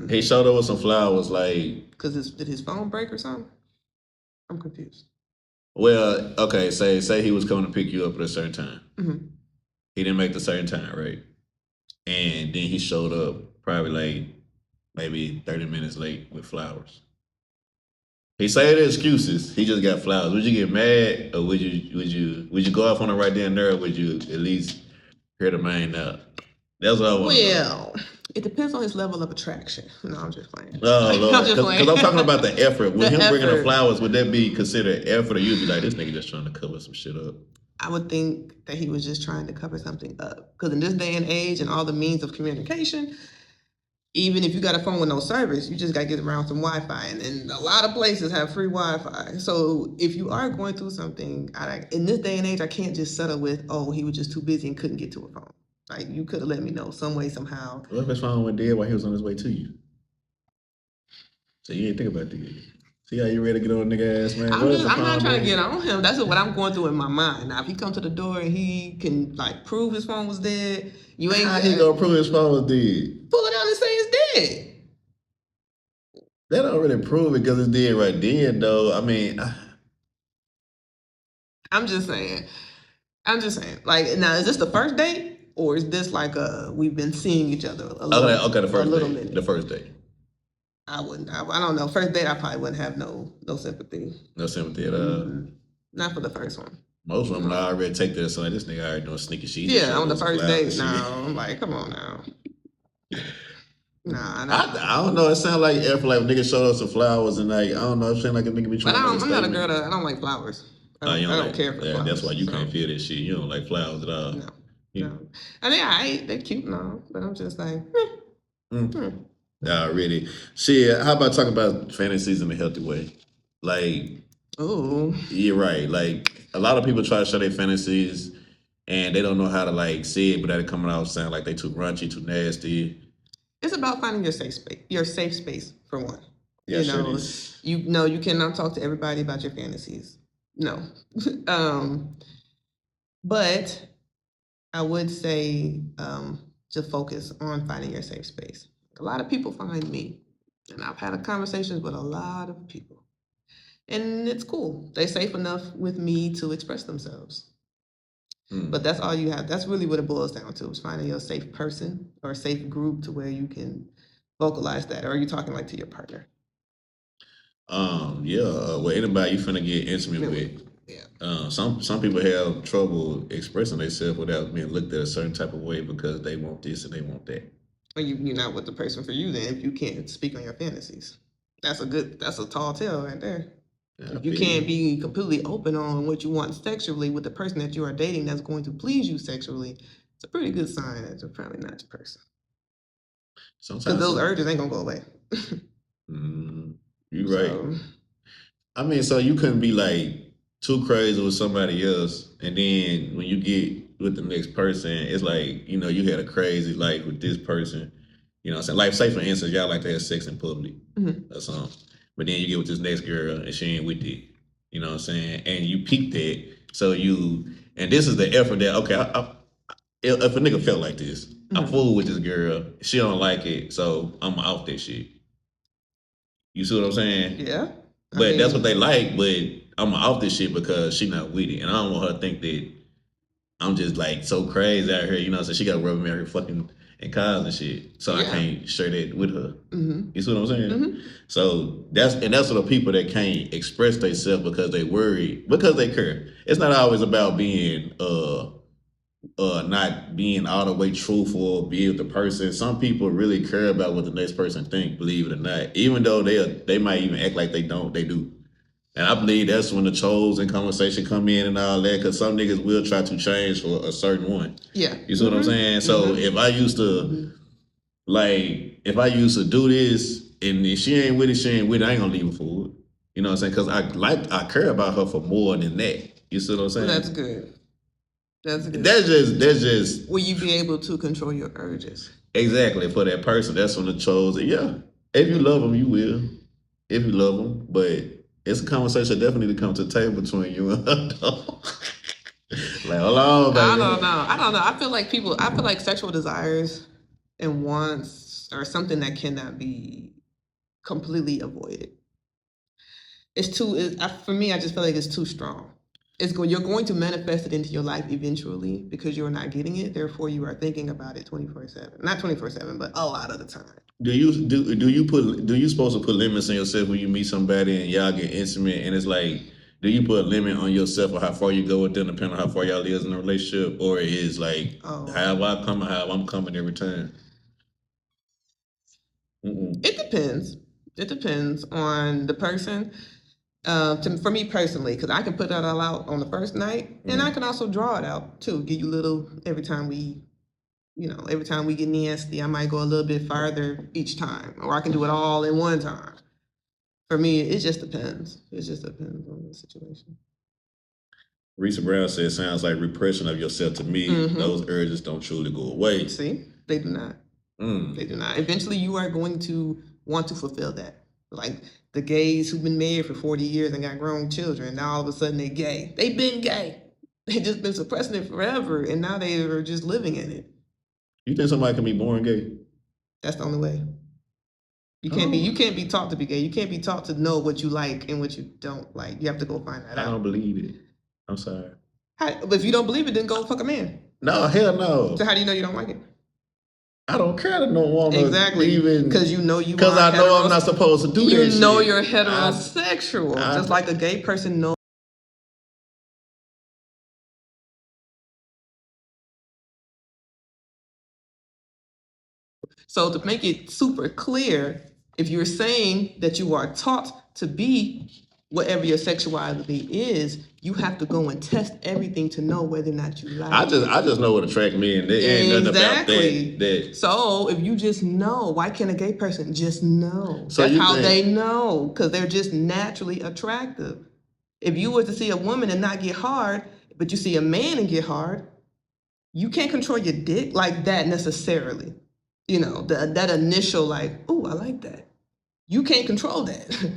He showed up with some flowers, like... Because did his phone break or something? I'm confused. Well, okay, say he was coming to pick you up at a certain time. He didn't make the certain time, right? And then he showed up probably like maybe 30 minutes late with flowers. He said excuses. He just got flowers. Would you get mad, or would you go off on it right there and there, or would you at least hear the man out? That's what I want. Well, it depends on his level of attraction. No, I'm just playing. Oh, Lord. Because I'm talking about the effort. With him bringing the flowers, would that be considered effort, or you'd be like, this nigga just trying to cover some shit up? I would think that he was just trying to cover something up. Because in this day and age and all the means of communication, even if you got a phone with no service, you just got to get around some Wi-Fi. And a lot of places have free Wi-Fi. So if you are going through something, in this day and age, I can't just settle with, oh, he was just too busy and couldn't get to a phone. Like, you could have let me know some way, somehow. What if his phone went dead while he was on his way to you? So you ain't think about that. See how you ready to get on a nigga ass, man? I'm not trying to get on him. That's what I'm going through in my mind. Now, if he come to the door and he can, like, prove his phone was dead, you ain't... How he gonna prove his phone was dead? Pull it out and say it's dead. That don't really prove it because it's dead right then, though. I mean... I'm just saying. Like, now, is this the first date? or is this like we've been seeing each other a little, the for a first little date. minute? The first date. I wouldn't. I don't know. First date, I probably wouldn't have no sympathy. No sympathy at all. Not for the first one. Most women already take their son. This nigga already doing sneaky shit. Yeah, on the first date. No, I'm like, come on now. Nah, I don't know. It sounds like if like nigga showed us some flowers and like I don't know. It sounds like a nigga be trying. But I'm not a girl that I don't like flowers. I don't care for flowers. That's why you can't feel this shit. You don't like flowers at all. No. I mean, they're cute and all, but I'm just like, Really. Shit, how about talking about fantasies in a healthy way? Like, ooh. You're right. Like, a lot of people try to show their fantasies and they don't know how to, like, say it without it coming out sound like they too raunchy, too nasty. It's about finding your safe space, for one. Yeah, you know, you cannot talk to everybody about your fantasies. No. But I would say to focus on finding your safe space. A lot of people find me, and I've had conversations with a lot of people. And it's cool. They're safe enough with me to express themselves. But that's all you have. That's really what it boils down to, is finding your safe person or a safe group to where you can vocalize that. Or are you talking like to your partner? Well, anybody you finna get intimate with. Yeah. Some people have trouble expressing themselves without being looked at a certain type of way because they want this and they want that. Well, you're not with the person for you then if you can't speak on your fantasies. That's a tall tale right there. If you can't be completely open on what you want sexually with the person that you are dating that's going to please you sexually, it's a pretty good sign that you're probably not your person. Because those urges ain't gonna go away. You're right. I mean, so you couldn't be like too crazy with somebody else, and then when you get with the next person, it's like, you know, you had a crazy life with this person. You know what I'm saying? Like, say for instance, y'all like to have sex in public or something. But then you get with this next girl and she ain't with it. You know what I'm saying? And you peaked it. So and this is the effort that, okay, if a nigga felt like this, I fool with this girl, she don't like it, so I'm off that shit. You see what I'm saying? Yeah. But that's what they like, but I'm off this shit because she not with it. And I don't want her to think that I'm just like so crazy out here, you know, so she got rubber me out here fucking in cars and shit. So I can't share that with her. You see what I'm saying? So that's for the people that can't express themselves because they worry, because they care. It's not always about being not being all the way truthful or be with the person. Some people really care about what the next person think, believe it or not. Even though they might even act like they don't, they do. And I believe that's when the trolls and conversation come in and all that, because some niggas will try to change for a certain one. Yeah. You see what I'm saying? So if I used to, do this and if she ain't with it, I ain't gonna leave her for it. You know what I'm saying? Because I care about her for more than that. You see what I'm saying? Well, that's good. That's good. That's just. Will you be able to control your urges? Exactly. For that person, that's when the trolls. Yeah. If you love them, you will. If you love them, but it's a conversation definitely to come to the table between you and her. Like, hold on, baby. I don't know. I feel like sexual desires and wants are something that cannot be completely avoided. For me, I just feel like it's too strong. You're going to manifest it into your life eventually because you're not getting it. Therefore, you are thinking about it 24/7. Not 24/7, but a lot of the time. Do you supposed to put limits on yourself when you meet somebody and y'all get intimate? And it's like, do you put a limit on yourself or how far you go with them, depending on how far y'all is in a relationship, or is like how I'm coming every time? It depends. It depends on the person. For me personally, because I can put that all out on the first night, and I can also draw it out too. Give you little every time we get nasty, I might go a little bit farther each time, or I can do it all in one time. For me, it just depends. It just depends on the situation. Risa Brown said, "Sounds like repression of yourself to me. Those urges don't truly go away." See, they do not. They do not. Eventually, you are going to want to fulfill that. Like the gays who've been married for 40 years and got grown children, now all of a sudden they're gay. They've been gay. They've just been suppressing it forever, and now they are just living in it. You think somebody can be born gay? That's the only way. You can't be taught to be gay. You can't be taught to know what you like and what you don't like. You have to go find that out. I don't believe it. I'm sorry. But if you don't believe it, then go fuck a man. No, hell no. So how do you know you don't like it? I don't care to no woman. Exactly. Even because you know you. Because I know I'm not supposed to do that. You know shit. you're heterosexual, just like a gay person knows. So to make it super clear, if you're saying that you are taught to be whatever your sexuality is, you have to go and test everything to know whether or not you like it. I just know what attract me, and there ain't nothing about that. So if you just know, why can't a gay person just know? So that's how they know, because they're just naturally attractive. If you were to see a woman and not get hard, but you see a man and get hard, you can't control your dick like that necessarily. You know, that initial like, oh, I like that. You can't control that.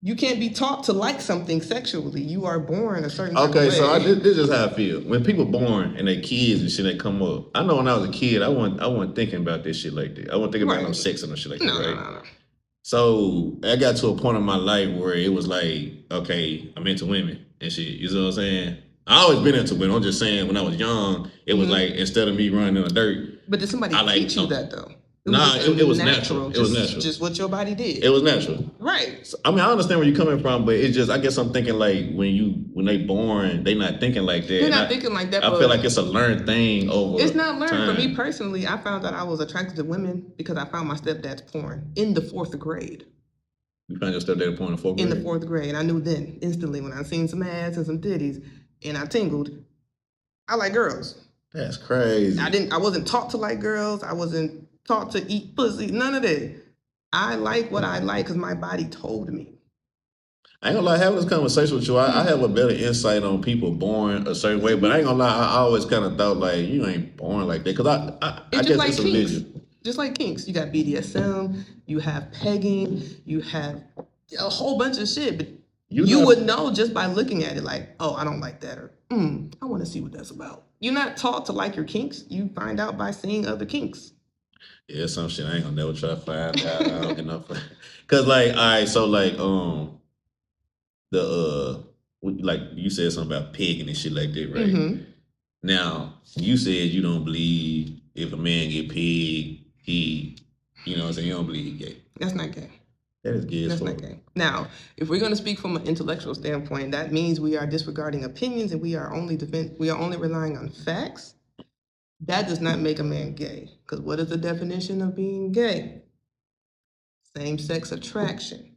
You can't be taught to like something sexually. You are born a certain type of way. So this is how I feel. When people born and they kids and shit, they come up. I know when I was a kid, I wasn't thinking about this shit like that. I wasn't thinking about no sex and no shit like that, right? No. So I got to a point in my life where it was like, okay, I'm into women and shit. You know what I'm saying? I always been into women. I'm just saying when I was young, it was like, instead of me running in the dirt. But did somebody teach you that though? It was natural. It was natural. Just what your body did. It was natural. Right. So, I mean, I understand where you're coming from, but it's just, I guess I'm thinking like when they born, they not thinking like that. They're not thinking like that. I feel like it's a learned thing over It's not learned. time. For me personally, I found out I was attracted to women because I found my stepdad's porn in the 4th grade. You found your stepdad porn in the 4th grade? In the 4th grade. I knew then, instantly, when I seen some ass and some titties, and I tingled, I like girls. That's crazy. I wasn't taught to like girls. I wasn't taught to eat pussy. None of that. I like what I like because my body told me. I ain't gonna lie, having this conversation with you, I have a better insight on people born a certain way, but I ain't gonna lie, I always kind of thought like, you ain't born like that. Because I guess like it's a religion. Just like kinks. You got BDSM, you have pegging, you have a whole bunch of shit, but you would know just by looking at it like, oh, I don't like that, or I want to see what that's about. You're not taught to like your kinks. You find out by seeing other kinks. Yeah, some shit I ain't gonna never try to find out. I don't get enough. Cause like, all right, so like, like you said something about pegging and shit like that, right? Mm-hmm. Now you said you don't believe if a man get pegged, he, you know what I'm saying, you don't believe he gay. That's not gay. That is gay. That's not gay. Now, if we're going to speak from an intellectual standpoint, that means we are disregarding opinions and we are only relying on facts. That does not make a man gay. Because what is the definition of being gay? Same-sex attraction.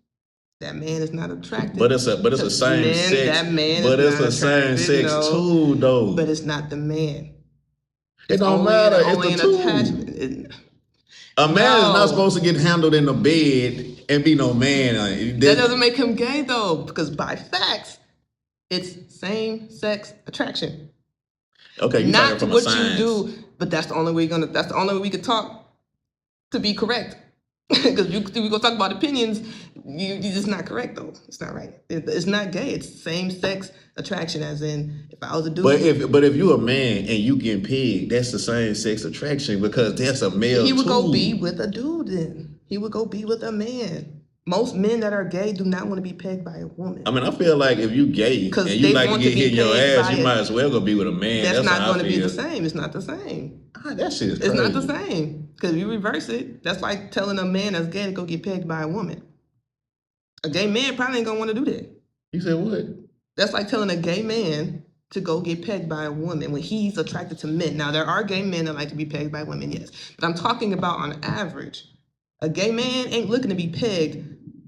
That man is not attracted. But it's a same sex. That man but is it's a same sex too, though. But it's not the man. It don't matter. It's the tool. A man is not supposed to get handled in the bed and be no man. That doesn't make him gay though, because by facts, it's same-sex attraction. Okay, you're not from what science. You do, but that's the only way we could talk to be correct. Because we gonna talk about opinions, you're just not correct though. It's not right. It's not gay. It's same-sex attraction, as in if I was a dude. But if you're a man and you getting pegged, that's the same-sex attraction because that's a male. He would go be with a dude then. He would go be with a man. Most men that are gay do not want to be pegged by a woman. I mean, I feel like if you gay and you like to get hit in your ass, you might as well go be with a man. That's not going to be the same. It's not the same. That shit is crazy. It's not the same. Because if you reverse it, that's like telling a man that's gay to go get pegged by a woman. A gay man probably ain't going to want to do that. You said what? That's like telling a gay man to go get pegged by a woman when he's attracted to men. Now, there are gay men that like to be pegged by women, yes. But I'm talking about on average. A gay man ain't looking to be pegged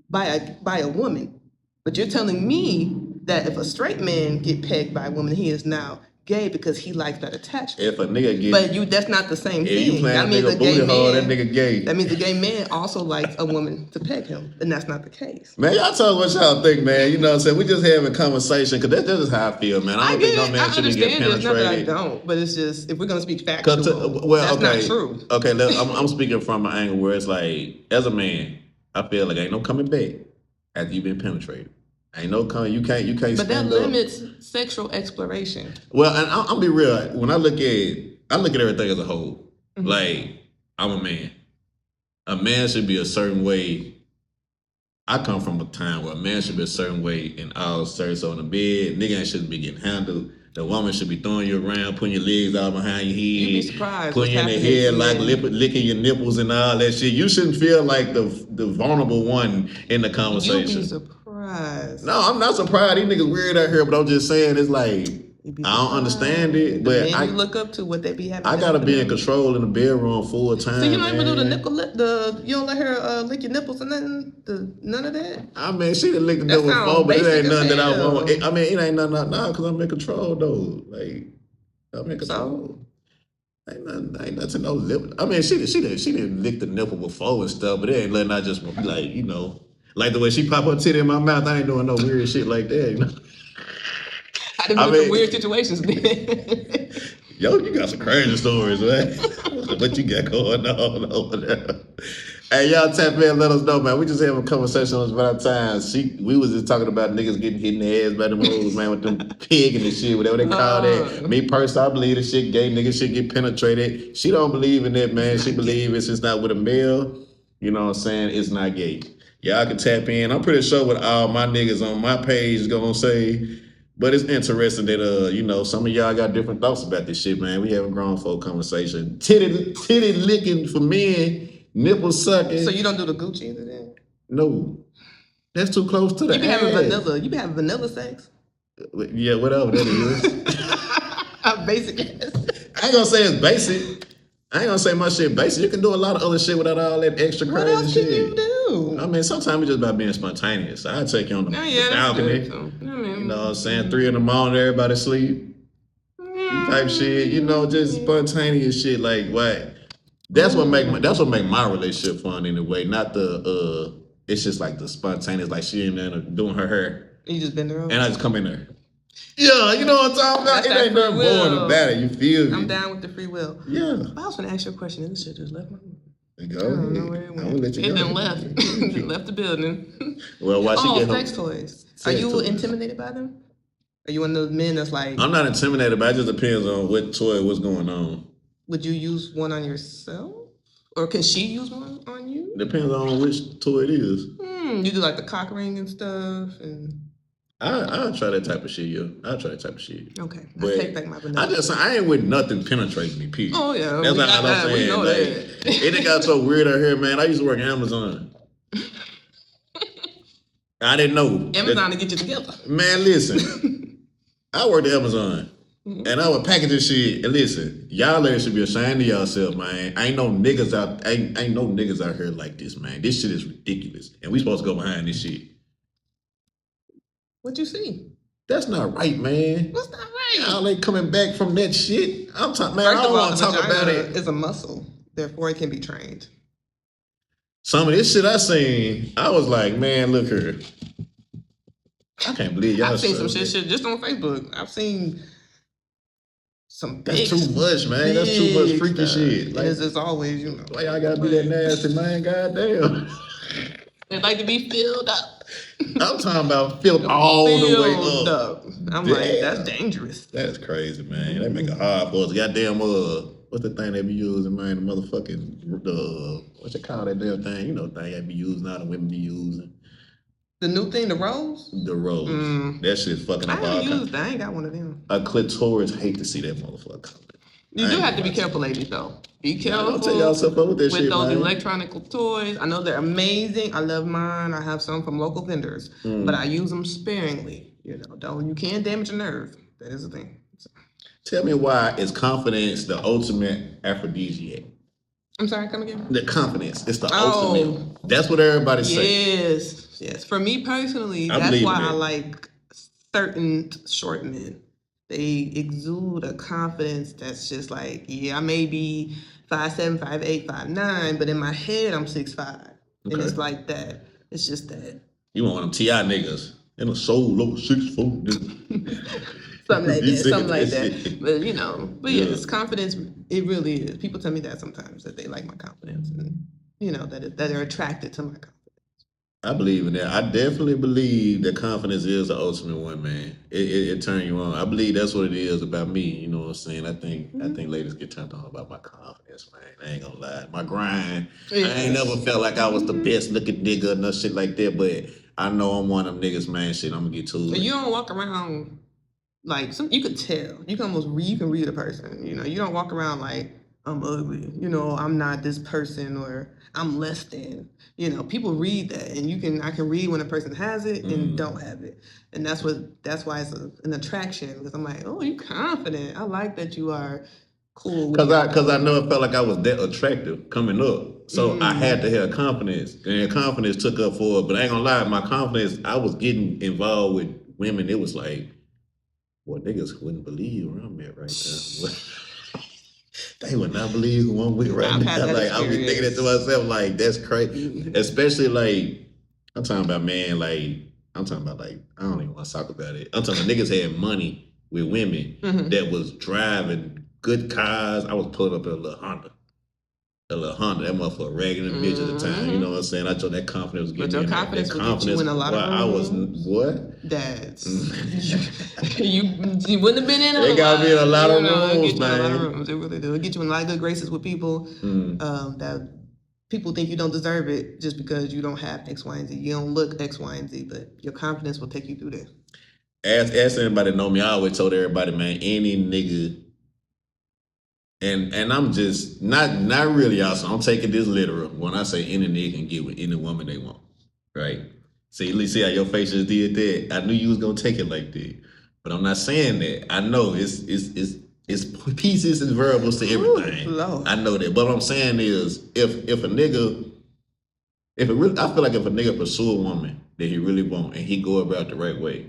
by a woman. But you're telling me that if a straight man get pegged by a woman, he is now gay because he likes that attachment. If a nigga get, but that's not the same thing. You that means a gay man, that nigga gay. That means a gay man also likes a woman to peg him, and that's not the case. Man, y'all tell what y'all think, man. You know what I'm saying? We just having a conversation because that's just how I feel, man. I don't think no man should get penetrated. It's not that I don't, but it's just if we're gonna speak factual, that's not true. Okay, I'm speaking from an angle where it's like, as a man, I feel like ain't no coming back after you've been penetrated. Ain't no you can't. But that limits sexual exploration. Well, and I'll be real. When I look at everything as a whole. Mm-hmm. Like, I'm a man. A man should be a certain way. I come from a time where a man should be a certain way and all certain. So in the bed, nigga ain't shouldn't be getting handled. The woman should be throwing you around, putting your legs out behind your head. You'd be surprised. Putting you in the head, like licking your nipples and all that shit. You shouldn't feel like the vulnerable one in the conversation. You'd be surprised. No, I'm not surprised. These niggas weird out here, but I'm just saying it's like I don't understand it. But I look up to what they be having. I gotta be in control in the bedroom full time. So you don't even do the nipple you don't let her lick your nipples or nothing? None of that? I mean, she done licked the nipple before, but it ain't nothing that I want. It ain't nothing because I'm in control though. Like I'm in control. Ain't nothing to no lip. I mean, she didn't lick the nipple before and stuff, but it ain't letting I just be like, you know, like the way she pop her titty in my mouth. I ain't doing no weird shit like that, you know. I mean, weird situations, man. Yo, you got some crazy stories, man. What you got going on over there? Hey, y'all tap in and let us know, man. We just having a conversation on Valentine. We was just talking about niggas getting hit in the ass by them hoes, man, with them pigging and shit, whatever they call that. Me personally, I believe the shit gay niggas should get penetrated. She don't believe in that, man. She believe it's not with a male. You know what I'm saying? It's not gay. Y'all can tap in. I'm pretty sure what all my niggas on my page is gonna say. But it's interesting that, you know, some of y'all got different thoughts about this shit, man. We having grown folk conversation. Titty licking for men, nipple sucking. So you don't do the Gucci either then? No. That's too close to the You be having vanilla sex? Yeah, whatever that is. Basic ass. I ain't gonna say it's basic. I ain't gonna say my shit basic. You can do a lot of other shit without all that extra crazy shit. What else can you do? I mean, sometimes it's just about being spontaneous. I take you on the balcony. You know what I'm saying? 3 a.m, everybody sleep. Type shit. You know, just spontaneous shit. Like what? That's what make my relationship fun in a way. Not the it's just like the spontaneous. Like she in there doing her hair. You just bend her over. And I just come in there. Yeah, you know what I'm talking about? It ain't nothing boring about it. You feel me? I'm down with the free will. Yeah. I was gonna ask you a question and this shit just left my mind. Go. I don't know where it went. I'm gonna let you go. It done left. It left the building. Well, why she get home? Sex toys. Are you intimidated by them? Are you one of those men that's like... I'm not intimidated, but it just depends on what toy, what's going on. Would you use one on yourself? Or can she use one on you? Depends on which toy it is. You do like the cock ring and stuff and... I'll try that type of shit, yo. I'll try that type of shit. Okay. I take back my vanilla. I ain't with nothing penetrating me, period. Oh, yeah. That's what I'm saying. We know like, that. It got so weird out here, man. I used to work at Amazon. I didn't know. Amazon to get you together. Man, listen. I worked at Amazon. And I would package this shit. And listen, y'all ladies should be ashamed of yourself, man. Ain't no niggas out here like this, man. This shit is ridiculous. And we supposed to go behind this shit. What you see? That's not right, man. What's not right? Y'all ain't coming back from that shit. I'm talking, man. First I don't want to talk about it. It's a muscle, therefore it can be trained. Some of this shit I seen, I was like, man, look here. I can't believe y'all. I've seen some shit just on Facebook. I've seen some big. That's too much, man. That's too much freaky shit. Like, it's always, you know. Why y'all gotta be that nasty, man? Goddamn. They like to be filled up. I'm talking about filled all the way up. I'm like, that's dangerous. That's crazy, man. That make it hard for us. Goddamn, what's the thing they be using, man? The motherfucking, what you call that damn thing? You know the thing they be using, now the women be using. The new thing, the rose? The rose. That shit's fucking up. I ain't got one of them. A clitoris, hate to see that motherfucker. You do have to be careful, ladies, though. Be careful. Don't tell yourself up with that shit, those man. electronic toys. I know they're amazing. I love mine. I have some from local vendors, but I use them sparingly. You know, you can't damage a nerve. That is the thing. So. Tell me why is confidence the ultimate aphrodisiac? I'm sorry, come again? The confidence. It's the ultimate. That's what everybody says. Yes. For me personally, that's why I like certain short men. They exude a confidence that's just like, yeah, I may be 5'7", 5'8", 5'9", but in my head I'm 6'5", and it's like that. It's just that. You want them T.I. niggas in a soul low 6'4" nigga. Something like that. But yes, confidence. It really is. People tell me that sometimes that they like my confidence, and that they're attracted to my confidence. I believe in that. I definitely believe that confidence is the ultimate one, man. It turn you on. I believe that's what it is about me. You know what I'm saying? I think ladies get turned on about my confidence, man. I ain't gonna lie. My grind. I ain't never felt like I was the best looking nigga or no shit like that. But I know I'm one of them niggas, man. Shit, I'm gonna get to it. You don't walk around like you could tell. You can almost read a person. You know, you don't walk around like I'm ugly. You know, I'm not this person or I'm less than. You know, people read that, and I can read when a person has it and don't have it, and that's why it's an attraction, because I'm like, oh, you confident. I like that you are cool. Cause I know it felt like I was that attractive coming up. So I had to have confidence. And confidence took up for it. But I ain't gonna lie, my confidence, I was getting involved with women. It was like, boy, niggas wouldn't believe where I'm at right now. They would not believe who I'm with right now. Like, I was thinking that to myself, like, that's crazy. Especially like, I'm talking about, man, like, I don't even want to talk about it. I'm talking about niggas had money with women that was driving good cars. I was pulling up in a little Honda. That motherfucker ragging the bitch at the time. You know what I'm saying? I told that confidence was getting But your confidence would get you in a lot of rooms. I was, what? That's, you wouldn't have been in a lot. It got me in a lot of rooms, man. A lot of rooms. It really do. It get you in a lot of good graces with people that people think you don't deserve it just because you don't have X, Y, and Z. You don't look X, Y, and Z, but your confidence will take you through there. Ask anybody that know me. I always told everybody, man, any nigga. And I'm just not really also. I'm taking this literal when I say any nigga can get with any woman they want, right? See how your face just did that. I knew you was gonna take it like that, but I'm not saying that. I know it's pieces and variables to everything. Ooh, I know that, but what I'm saying is, if a nigga, I feel like if a nigga pursue a woman that he really want and he go about the right way,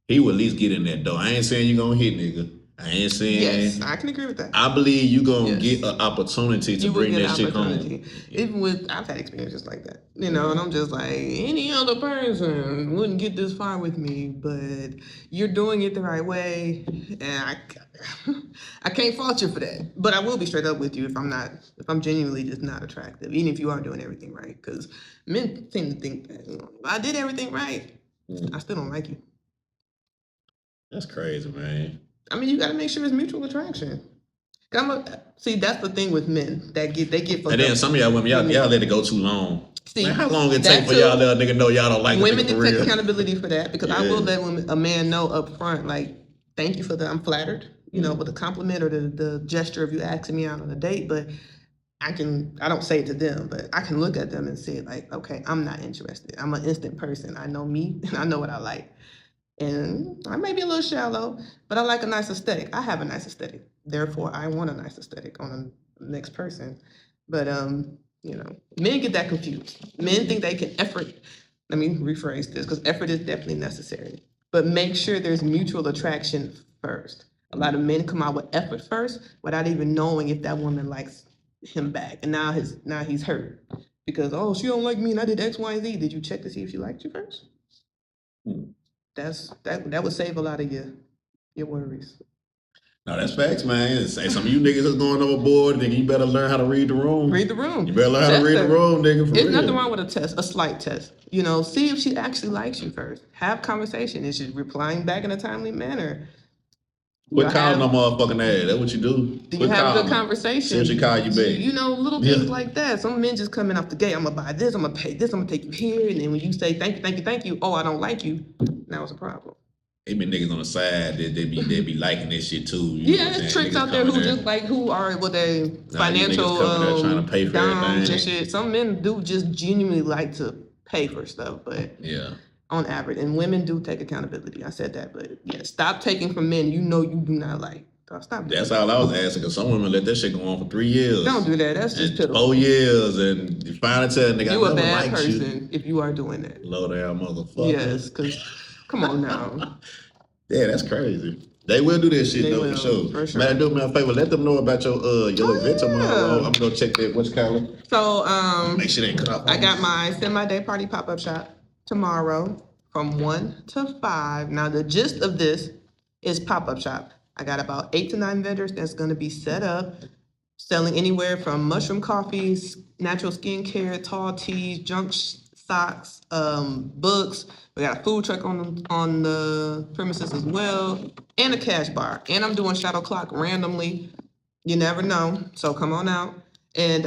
he will at least get in that door. I ain't saying you gonna hit, nigga. I ain't saying. Yes, I can agree with that. I believe you gonna get an opportunity to bring that shit home. Even with, I've had experiences like that, you know, and I'm just like, any other person wouldn't get this far with me, but you're doing it the right way, and I can't fault you for that. But I will be straight up with you if I'm genuinely just not attractive, even if you are doing everything right, because men tend to think that, you know, if I did everything right, I still don't like you. That's crazy, man. I mean, you got to make sure it's mutual attraction. See, that's the thing with men. They get fucked up. And then some of y'all women, y'all let it go too long. See, man, how long it take for y'all let a nigga know y'all don't like women to take accountability for that, because I will let a man know up front, like, thank you for I'm flattered, you know, with a compliment or the gesture of you asking me out on a date, but I don't say it to them, but I can look at them and say, like, okay, I'm not interested. I'm an instant person. I know me and I know what I like. And I may be a little shallow, but I like a nice aesthetic. I have a nice aesthetic. Therefore, I want a nice aesthetic on the next person. But, you know, men get that confused. Men think they can effort. Let me rephrase this, because effort is definitely necessary. But make sure there's mutual attraction first. A lot of men come out with effort first without even knowing if that woman likes him back. And now he's hurt. Because, oh, she don't like me and I did X, Y, and Z. Did you check to see if she liked you first? That would save a lot of your worries. No, that's facts, man. Say some of you niggas is going overboard, nigga. You better learn how to read the room. Read the room. You better learn how to read the room, nigga. There's nothing wrong with a slight test. You know, see if she actually likes you first. Have conversation. Is she replying back in a timely manner? Quit calling no motherfucking ass. That's what you do. Do you have a good conversation? See if she call you back. You know, little things like that. Some men just coming off the gate. I'm gonna buy this. I'm gonna pay this. I'm gonna take you here. And then when you say thank you. Oh, I don't like you. Now it's a problem. It be niggas on the side that they be liking this shit too. There's tricks out there who are with a financial trying to pay for and shit. Some men do just genuinely like to pay for stuff, but on average, and women do take accountability. I said that, but stop taking from men you know you do not like. Stop. That's all I was asking, because some women let that shit go on for 3 years. Don't do that. That's just pitiful. 4 years, and you finally tell a nigga you a bad person if you are doing that. Low down motherfucker. Yes, because come on now. Yeah, that's crazy. They will do that shit though, for sure. Man, do me a favor. Let them know about your event tomorrow. I'm gonna check that. What's calendar? So make sure they cut off. I got my semi-day party pop-up shop tomorrow from 1 to 5. Now the gist of this is pop-up shop. I got about 8 to 9 vendors that's gonna be set up, selling anywhere from mushroom coffees, natural skincare, tall teas, junk socks, books. We got a food truck on the premises as well, and a cash bar. And I'm doing shadow clock randomly. You never know. So come on out. And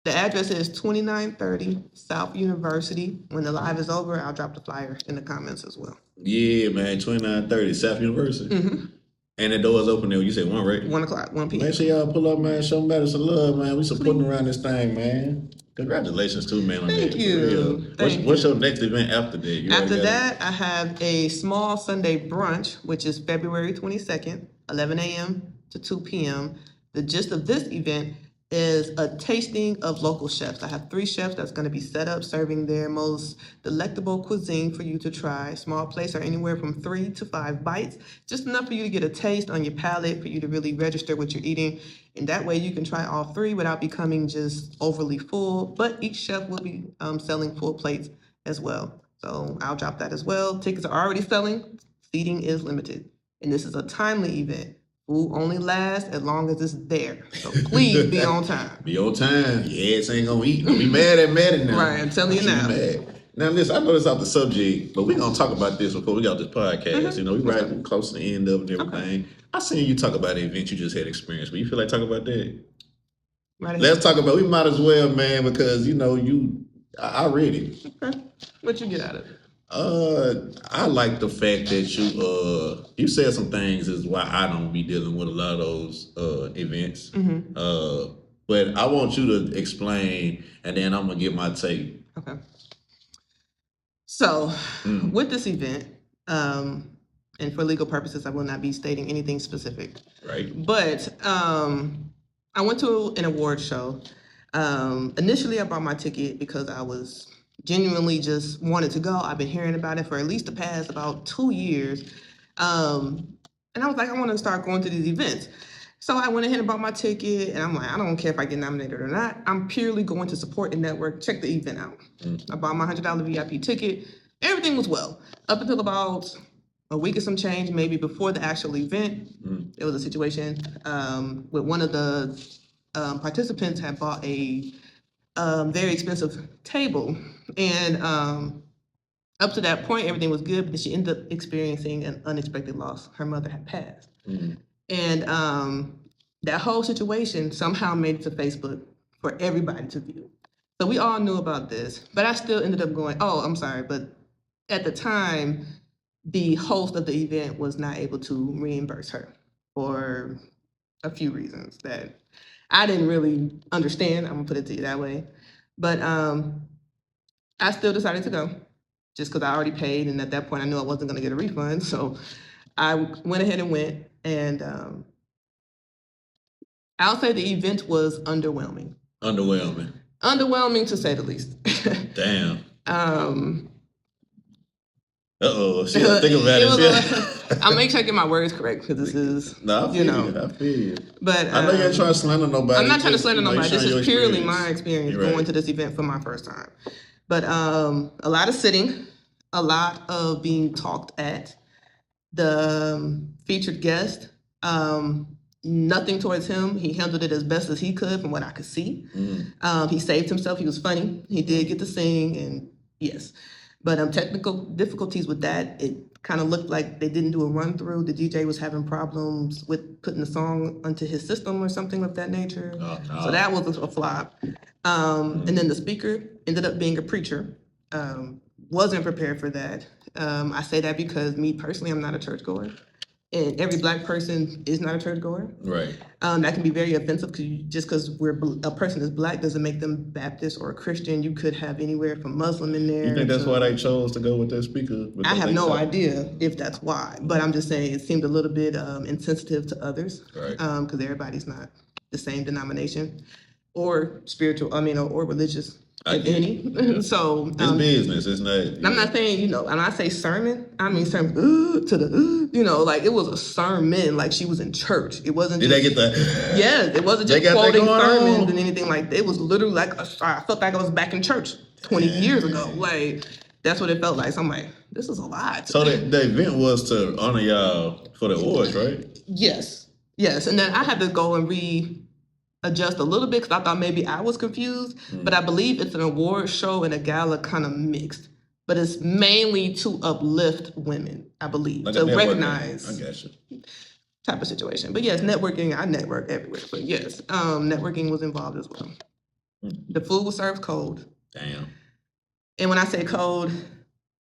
the address is 2930 South University. When the live is over, I'll drop the flyer in the comments as well. Yeah, man, 2930 South University. Mm-hmm. And the doors open there. You said 1, right? 1 o'clock, 1 p.m. Make sure y'all pull up, man. Show Maddie some love, man. We supporting around this thing, man. Congratulations too, man. Thank you. What's your next event after that? After that, I have a small Sunday brunch, which is February 22nd, 11 a.m. to 2 p.m. The gist of this event is a tasting of local chefs. I have 3 chefs that's going to be set up serving their most delectable cuisine for you to try. Small plates are anywhere from 3 to 5 bites, just enough for you to get a taste on your palate, for you to really register what you're eating. And that way you can try all 3 without becoming just overly full. But each chef will be selling full plates as well. So I'll drop that as well. Tickets are already selling. Seating is limited. And this is a timely event. Food only lasts as long as it's there. So please be on time. Be on time. Your ass ain't gonna eat. Don't be mad at Maddie now. Right, I'm telling you now. Now, listen, I know this off the subject, but we're gonna talk about this before we got this podcast. Mm-hmm. You know, we right close to the end of it and everything. Okay. I seen you talk about the event you just had experience, but you feel like talking about that? Right. Let's talk about. We might as well, man, because you know I read it. Okay. What you get out of it? I like the fact that you said some things is why I don't be dealing with a lot of those events. Mm-hmm. But I want you to explain, and then I'm gonna get my take. Okay. So with this event, and for legal purposes, I will not be stating anything specific. Right. But I went to an award show. Initially, I bought my ticket because I was genuinely just wanted to go. I've been hearing about it for at least the past about 2 years. And I was like, I want to start going to these events. So I went ahead and bought my ticket, and I'm like, I don't care if I get nominated or not. I'm purely going to support the network, check the event out. I bought my $100 VIP ticket. Everything was well. Up until about a week or some change, maybe before the actual event, there was a situation with one of the participants had bought a very expensive table. And up to that point, everything was good, but she ended up experiencing an unexpected loss. Her mother had passed. And that whole situation somehow made it to Facebook for everybody to view. So we all knew about this, but I still ended up going, oh, I'm sorry. But at the time, the host of the event was not able to reimburse her for a few reasons that I didn't really understand. I'm gonna put it to you that way. But I still decided to go just because I already paid. And at that point, I knew I wasn't gonna get a refund. So I went ahead and went. And I'll say the event was underwhelming. Underwhelming to say the least. Damn. Shit, think about it. I'll make sure I get my words correct because this is, I feel you. But I know you're trying to slander nobody. I'm not trying to slander nobody. This is purely my experience going to this event for my first time. But a lot of sitting, a lot of being talked at. The featured guest, nothing towards him. He handled it as best as he could from what I could see. He saved himself. He was funny. He did get to sing, and yes. But technical difficulties with that, it kind of looked like they didn't do a run through. The DJ was having problems with putting the song onto his system or something of that nature. Oh, no. So that was a flop. And then the speaker ended up being a preacher. Wasn't prepared for that. I say that because me personally, I'm not a churchgoer. And every Black person is not a churchgoer. Right. That can be very offensive because just because a person is Black doesn't make them Baptist or a Christian. You could have anywhere from Muslim in there. You think that's why they chose to go with that speaker? I have no idea if that's why. But I'm just saying it seemed a little bit insensitive to others. Right. Because everybody's not the same denomination or spiritual, or religious. If any. So it's business, it's not. I'm not saying, when I say sermon, I mean sermon to the like it was a sermon, like she was in church. It wasn't. Did just, they get that? Yes, it wasn't just quoting sermons and anything like that. It was literally like I felt like I was back in church 20 years ago. Like that's what it felt like. So I'm like, this is a lot. So the event was to honor y'all for the awards, right? Yes, and then I had to go and adjust a little bit because I thought maybe I was confused. But I believe it's an award show and a gala kind of mixed. But it's mainly to uplift women, I believe, Like to a networking. recognize I got you. type of situation. But yes, networking, I network everywhere. But yes, networking was involved as well. The food was served cold. Damn. And when I say cold,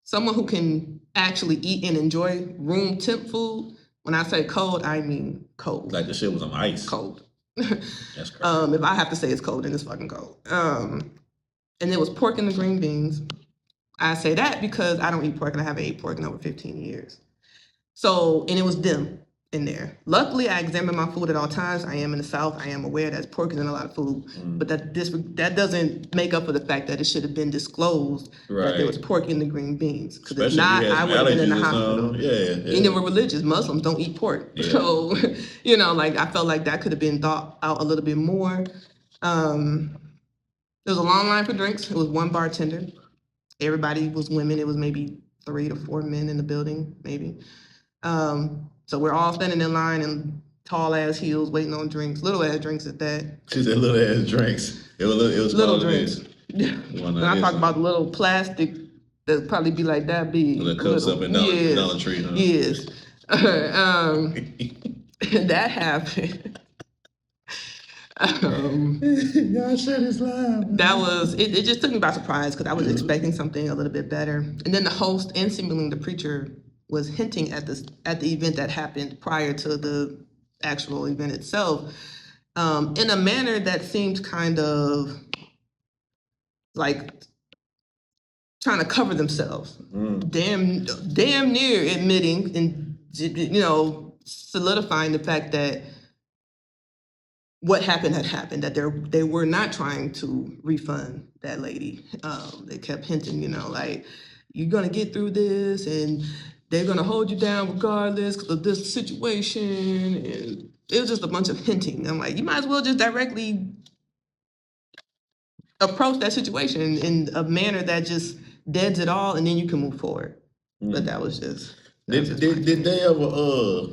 someone who can actually eat and enjoy room temp food, when I say cold, I mean cold. Like the shit was on ice. Cold. That's crazy. If I have to say it's cold, then it's fucking cold. And there was pork in the green beans. I say that because I don't eat pork and I haven't ate pork in over 15 years. So, and it was dim in there. Luckily, I examine my food at all times. I am in the South. I am aware that pork is in a lot of food. But that doesn't make up for the fact that it should have been disclosed that there was pork in the green beans. Because if not, I would have been in the hospital. Yeah. And they were religious. Muslims don't eat pork. Yeah. So, like I felt like that could have been thought out a little bit more. There was a long line for drinks. It was one bartender. Everybody was women. It was maybe 3 to 4 men in the building, maybe. So we're all standing in line in tall ass heels, waiting on drinks, little ass drinks at that. She said little ass drinks. It was little drinks. When I talk about the little plastic, that'd probably be like that big. The cups up in Dollar Tree, huh? Yes. That happened. Y'all shut his line. That was it. Just took me by surprise because I was expecting something a little bit better. And then the host and seemingly the preacher was hinting at the event that happened prior to the actual event itself, in a manner that seemed kind of like trying to cover themselves. Damn near admitting and solidifying the fact that what happened had happened, that they were not trying to refund that lady. They kept hinting, like, you're gonna get through this and they're gonna hold you down regardless because of this situation. And it was just a bunch of hinting. I'm like, you might as well just directly approach that situation in a manner that just deads it all and then you can move forward. But that was just... Did they ever,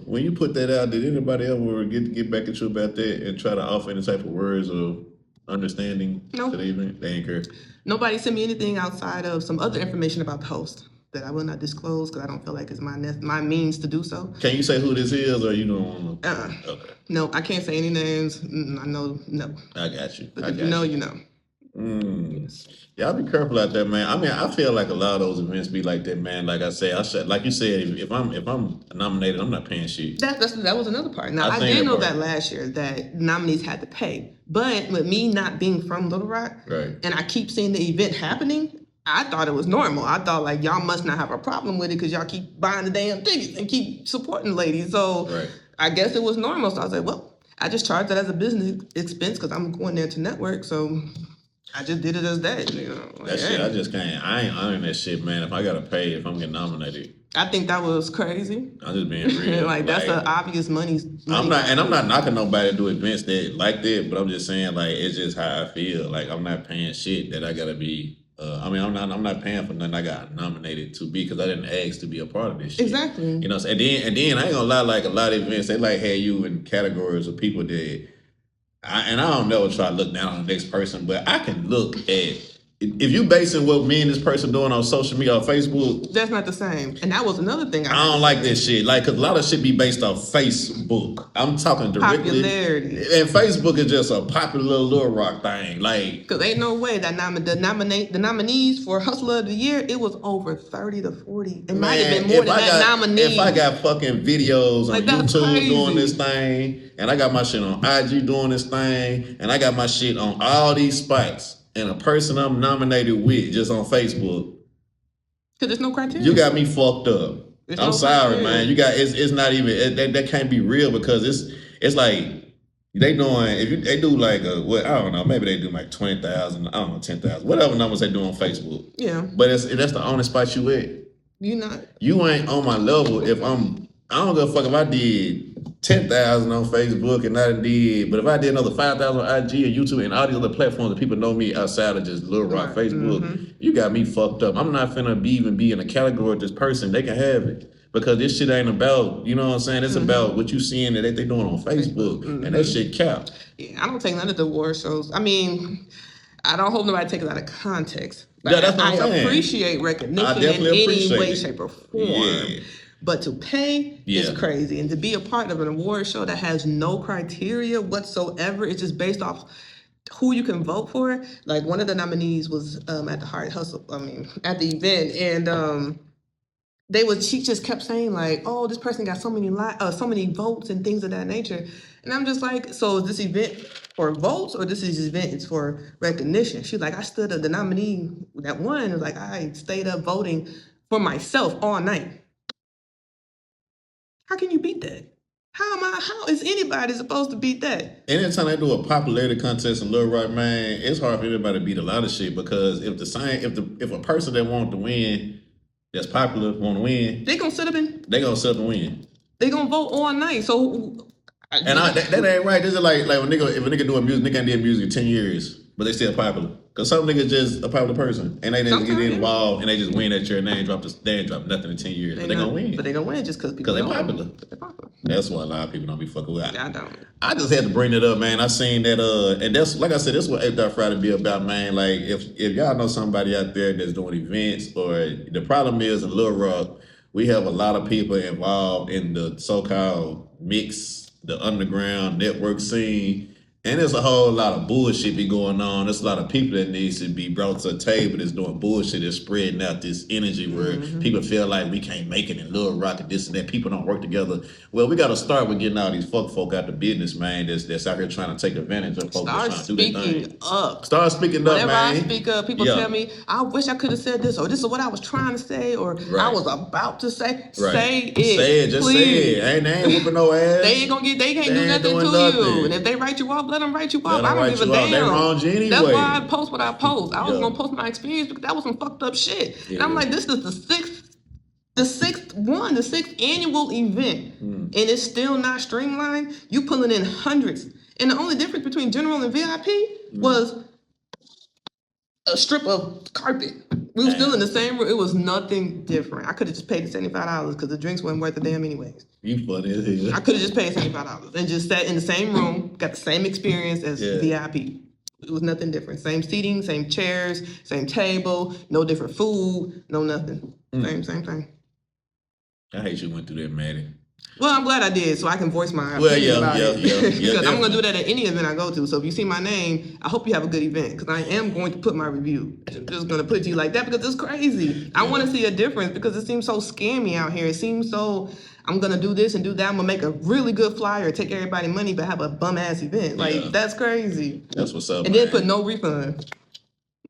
when you put that out, did anybody ever get back at you about that and try to offer any type of words of understanding to the event? They ain't care. Nobody sent me anything outside of some other information about the host that I will not disclose because I don't feel like it's my means to do so. Can you say who this is or you don't want to? Okay. No, I can't say any names. I know, no. I got you. But if you know, you know. Yes. Y'all be careful out there, man. I mean, I feel like a lot of those events be like that, man. Like I say, like you said, if I'm nominated, I'm not paying shit. That was another part. Now I did know that last year that nominees had to pay, but with me not being from Little Rock, right, and I keep seeing the event happening, I thought it was normal. I thought like y'all must not have a problem with it because y'all keep buying the damn tickets and keep supporting ladies. So I guess it was normal. So I was like, well, I just charged that as a business expense because I'm going there to network. So I just did it as that, That shit, I just can't. I ain't honoring that shit, man. If I gotta pay, if I'm getting nominated, I think that was crazy. I'm just being real. Like that's the obvious money. I'm not knocking nobody to do events that like that, but I'm just saying like it's just how I feel. Like I'm not paying shit that I gotta be. I'm not paying for nothing I got nominated to be because I didn't ask to be a part of this shit. Exactly. And then I ain't gonna lie. Like a lot of events, they like have you in categories of people that. I don't never try to look down on the next person, but I can look at if you basing what me and this person doing on social media or Facebook. That's not the same. And that was another thing. I don't like this shit. Like, cause a lot of shit be based off Facebook. I'm talking directly. Popularity. And Facebook is just a popular Little Rock thing. Like, cause ain't no way that the nominees for Hustler of the Year, it was over 30 to 40. It might have been more than that nominee. If I got fucking videos on YouTube doing this thing, and I got my shit on IG doing this thing, and I got my shit on all these spots, and a person I'm nominated with just on Facebook. Cause there's no criteria. You got me fucked up. I'm sorry, man. You got it's not even that can't be real because it's like they doing they do like what I don't know, maybe they do like 20,000, I don't know, 10,000, whatever numbers they do on Facebook. Yeah. But that's the only spot you at. You ain't on my level if I don't give a fuck if I did 10,000 on Facebook and I did, but if I did another 5,000 on IG and YouTube and all these other platforms that people know me outside of just Little Rock Facebook, you got me fucked up. I'm not finna even be in a category with this person. They can have it. Because this shit ain't about, you know what I'm saying? It's about what you seeing that they doing on Facebook. And that shit cap. Yeah, I don't take none of the award shows. I mean, I don't hope nobody takes it out of context. But Yeah, that's what I'm saying. Appreciate recognition in any way, shape, or form. Yeah. But to pay is crazy. And to be a part of an award show that has no criteria whatsoever, it's just based off who you can vote for. Like one of the nominees was at the Heart Hustle, at the event. And she just kept saying like, oh, this person got so many votes and things of that nature. And I'm just like, so is this event for votes or this event is for recognition? She's like, the nominee that won was like, I stayed up voting for myself all night. How can you beat that? How is anybody supposed to beat that? Anytime they do a popularity contest in Little Rock, man, it's hard for everybody to beat a lot of shit because if a person that wants to win that's popular want to win, they gonna sit up and win. They gonna vote all night. So that ain't right. This is like when if a nigga doing music, nigga ain't did music in 10 years, but they still popular. Cause some niggas just a popular person and they didn't get involved and they just win that year and they ain't dropped nothing in 10 years. But they gonna win. But they gonna win just cause people they're popular. That's why a lot of people don't be fucking with. I don't. I just had to bring it up, man. I seen that and that's like I said, that's what ApedOut Friday be about, man. Like if y'all know somebody out there that's doing events, or the problem is in Little Rock, we have a lot of people involved in the so-called mix, the underground network scene. And there's a whole lot of bullshit be going on. There's a lot of people that needs to be brought to a table that's doing bullshit, that's spreading out this energy where people feel like we can't make it in Little Rock and this and that. People don't work together. Well, we got to start with getting all these folk out the business, man, that's out here trying to take advantage of folks that's trying to do their thing. Start speaking up, man. Whenever I speak up, people tell me, I wish I could have said this, or this is what I was trying to say, or I was about to say. Say it. Say it. Just please. say it. They ain't whooping no ass. They can't do nothing to you. And if they write you off, let them write you off. I don't give a damn. They wrong anyway. That's why I post what I post. I was gonna post my experience because that was some fucked up shit. Yeah. And I'm like, this is the sixth annual event, and it's still not streamlined. You pulling in hundreds, and the only difference between general and VIP was a strip of carpet. We were still in the same room. It was nothing different. I could have just paid the $75 because the drinks weren't worth a damn anyways. You funny as hell. I could have just paid $75 and just sat in the same room, got the same experience as VIP. It was nothing different. Same seating, same chairs, same table, no different food, no nothing. Same thing. I hate you went through that, Maddie. Well, I'm glad I did, so I can voice my opinion about it. Because I'm going to do that at any event I go to. So if you see my name, I hope you have a good event, because I am going to put my review. I'm just going to put it to you like that because it's crazy. I want to see a difference because it seems so scammy out here. It seems so, I'm going to do this and do that. I'm going to make a really good flyer, take everybody money, but have a bum-ass event. Like, that's crazy. That's what's up, and then put no refund.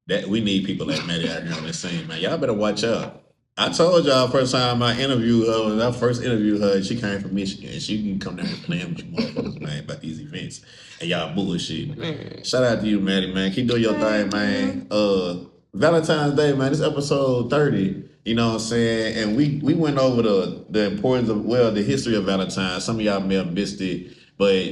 We need people like Maddie out here on this scene, man. Y'all better watch out. I told y'all first time I interviewed her, when I first interviewed her, she came from Michigan. And she can come down here playing with you motherfuckers, man, about these events. And y'all bullshit. Man. Shout out to you, Maddie, man. Keep doing your thing, man. Valentine's Day, man. This episode 30. You know what I'm saying? And we went over the importance of, the history of Valentine. Some of y'all may have missed it. But,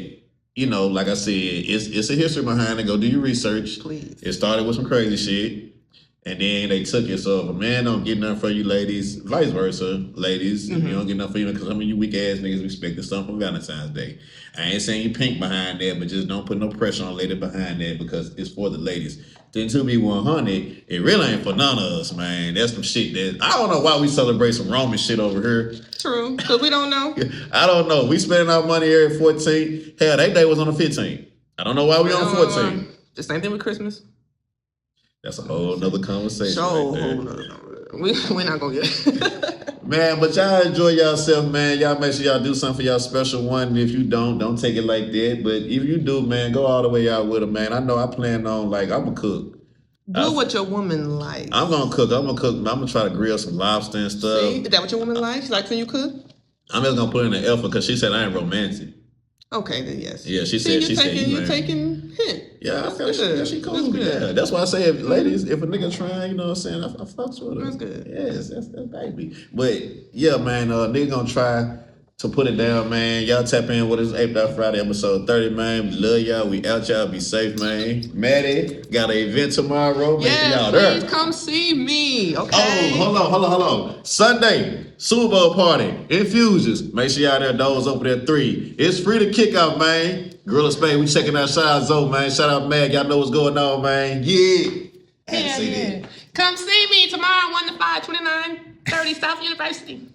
you know, like I said, it's a history behind it. Go do your research. Please. It started with some crazy shit. And then they took it. So if a man don't get nothing for you, ladies, vice versa, ladies, if you don't get nothing for you, because some of you weak ass niggas expecting something for Valentine's Day. I ain't saying you pink behind that, but just don't put no pressure on a lady behind that because it's for the ladies. Then to be 100, it really ain't for none of us, man. That's some shit that I don't know why we celebrate some Roman shit over here. True, because we don't know. I don't know. We spending our money every 14th. Hell, that day was on the 15th. I don't know why we on the 14th. The same thing with Christmas. That's a whole nother conversation. We're not gonna get it. Man, but y'all enjoy yourself, man. Y'all make sure y'all do something for y'all special one. If you don't take it like that. But if you do, man, go all the way out with her, man. I know I plan on, I'm gonna cook. Do what your woman likes. I'm gonna cook. I'm gonna try to grill some lobster and stuff. See, is that what your woman likes? She likes when you cook? I'm just gonna put in the effort because she said I ain't romantic. Okay, then yes. Yeah, she said you're taking hint. Yeah, I feel she cool. Yeah, that's why I say, ladies, if a nigga trying, you know what I'm saying, I fucks with her. That's good. Yes, that's baby. But yeah, man, nigga gonna try to put it down, man. Y'all tap in with us ApedOut Friday episode 30, man. We love y'all. We out, y'all. Be safe, man. Maddie got an event tomorrow. Make sure y'all there. Please come see me. Okay. Oh, hold on. Sunday. Super Bowl party, Infusions. Make sure y'all there, doors open at 3. It's free to kick off, man. Gorilla Spain, we checking out Shout Out Zoe, man. Shout out Mag, y'all know what's going on, man. Yeah. Yeah. Come see me tomorrow, 1 to 5, 2930 South University.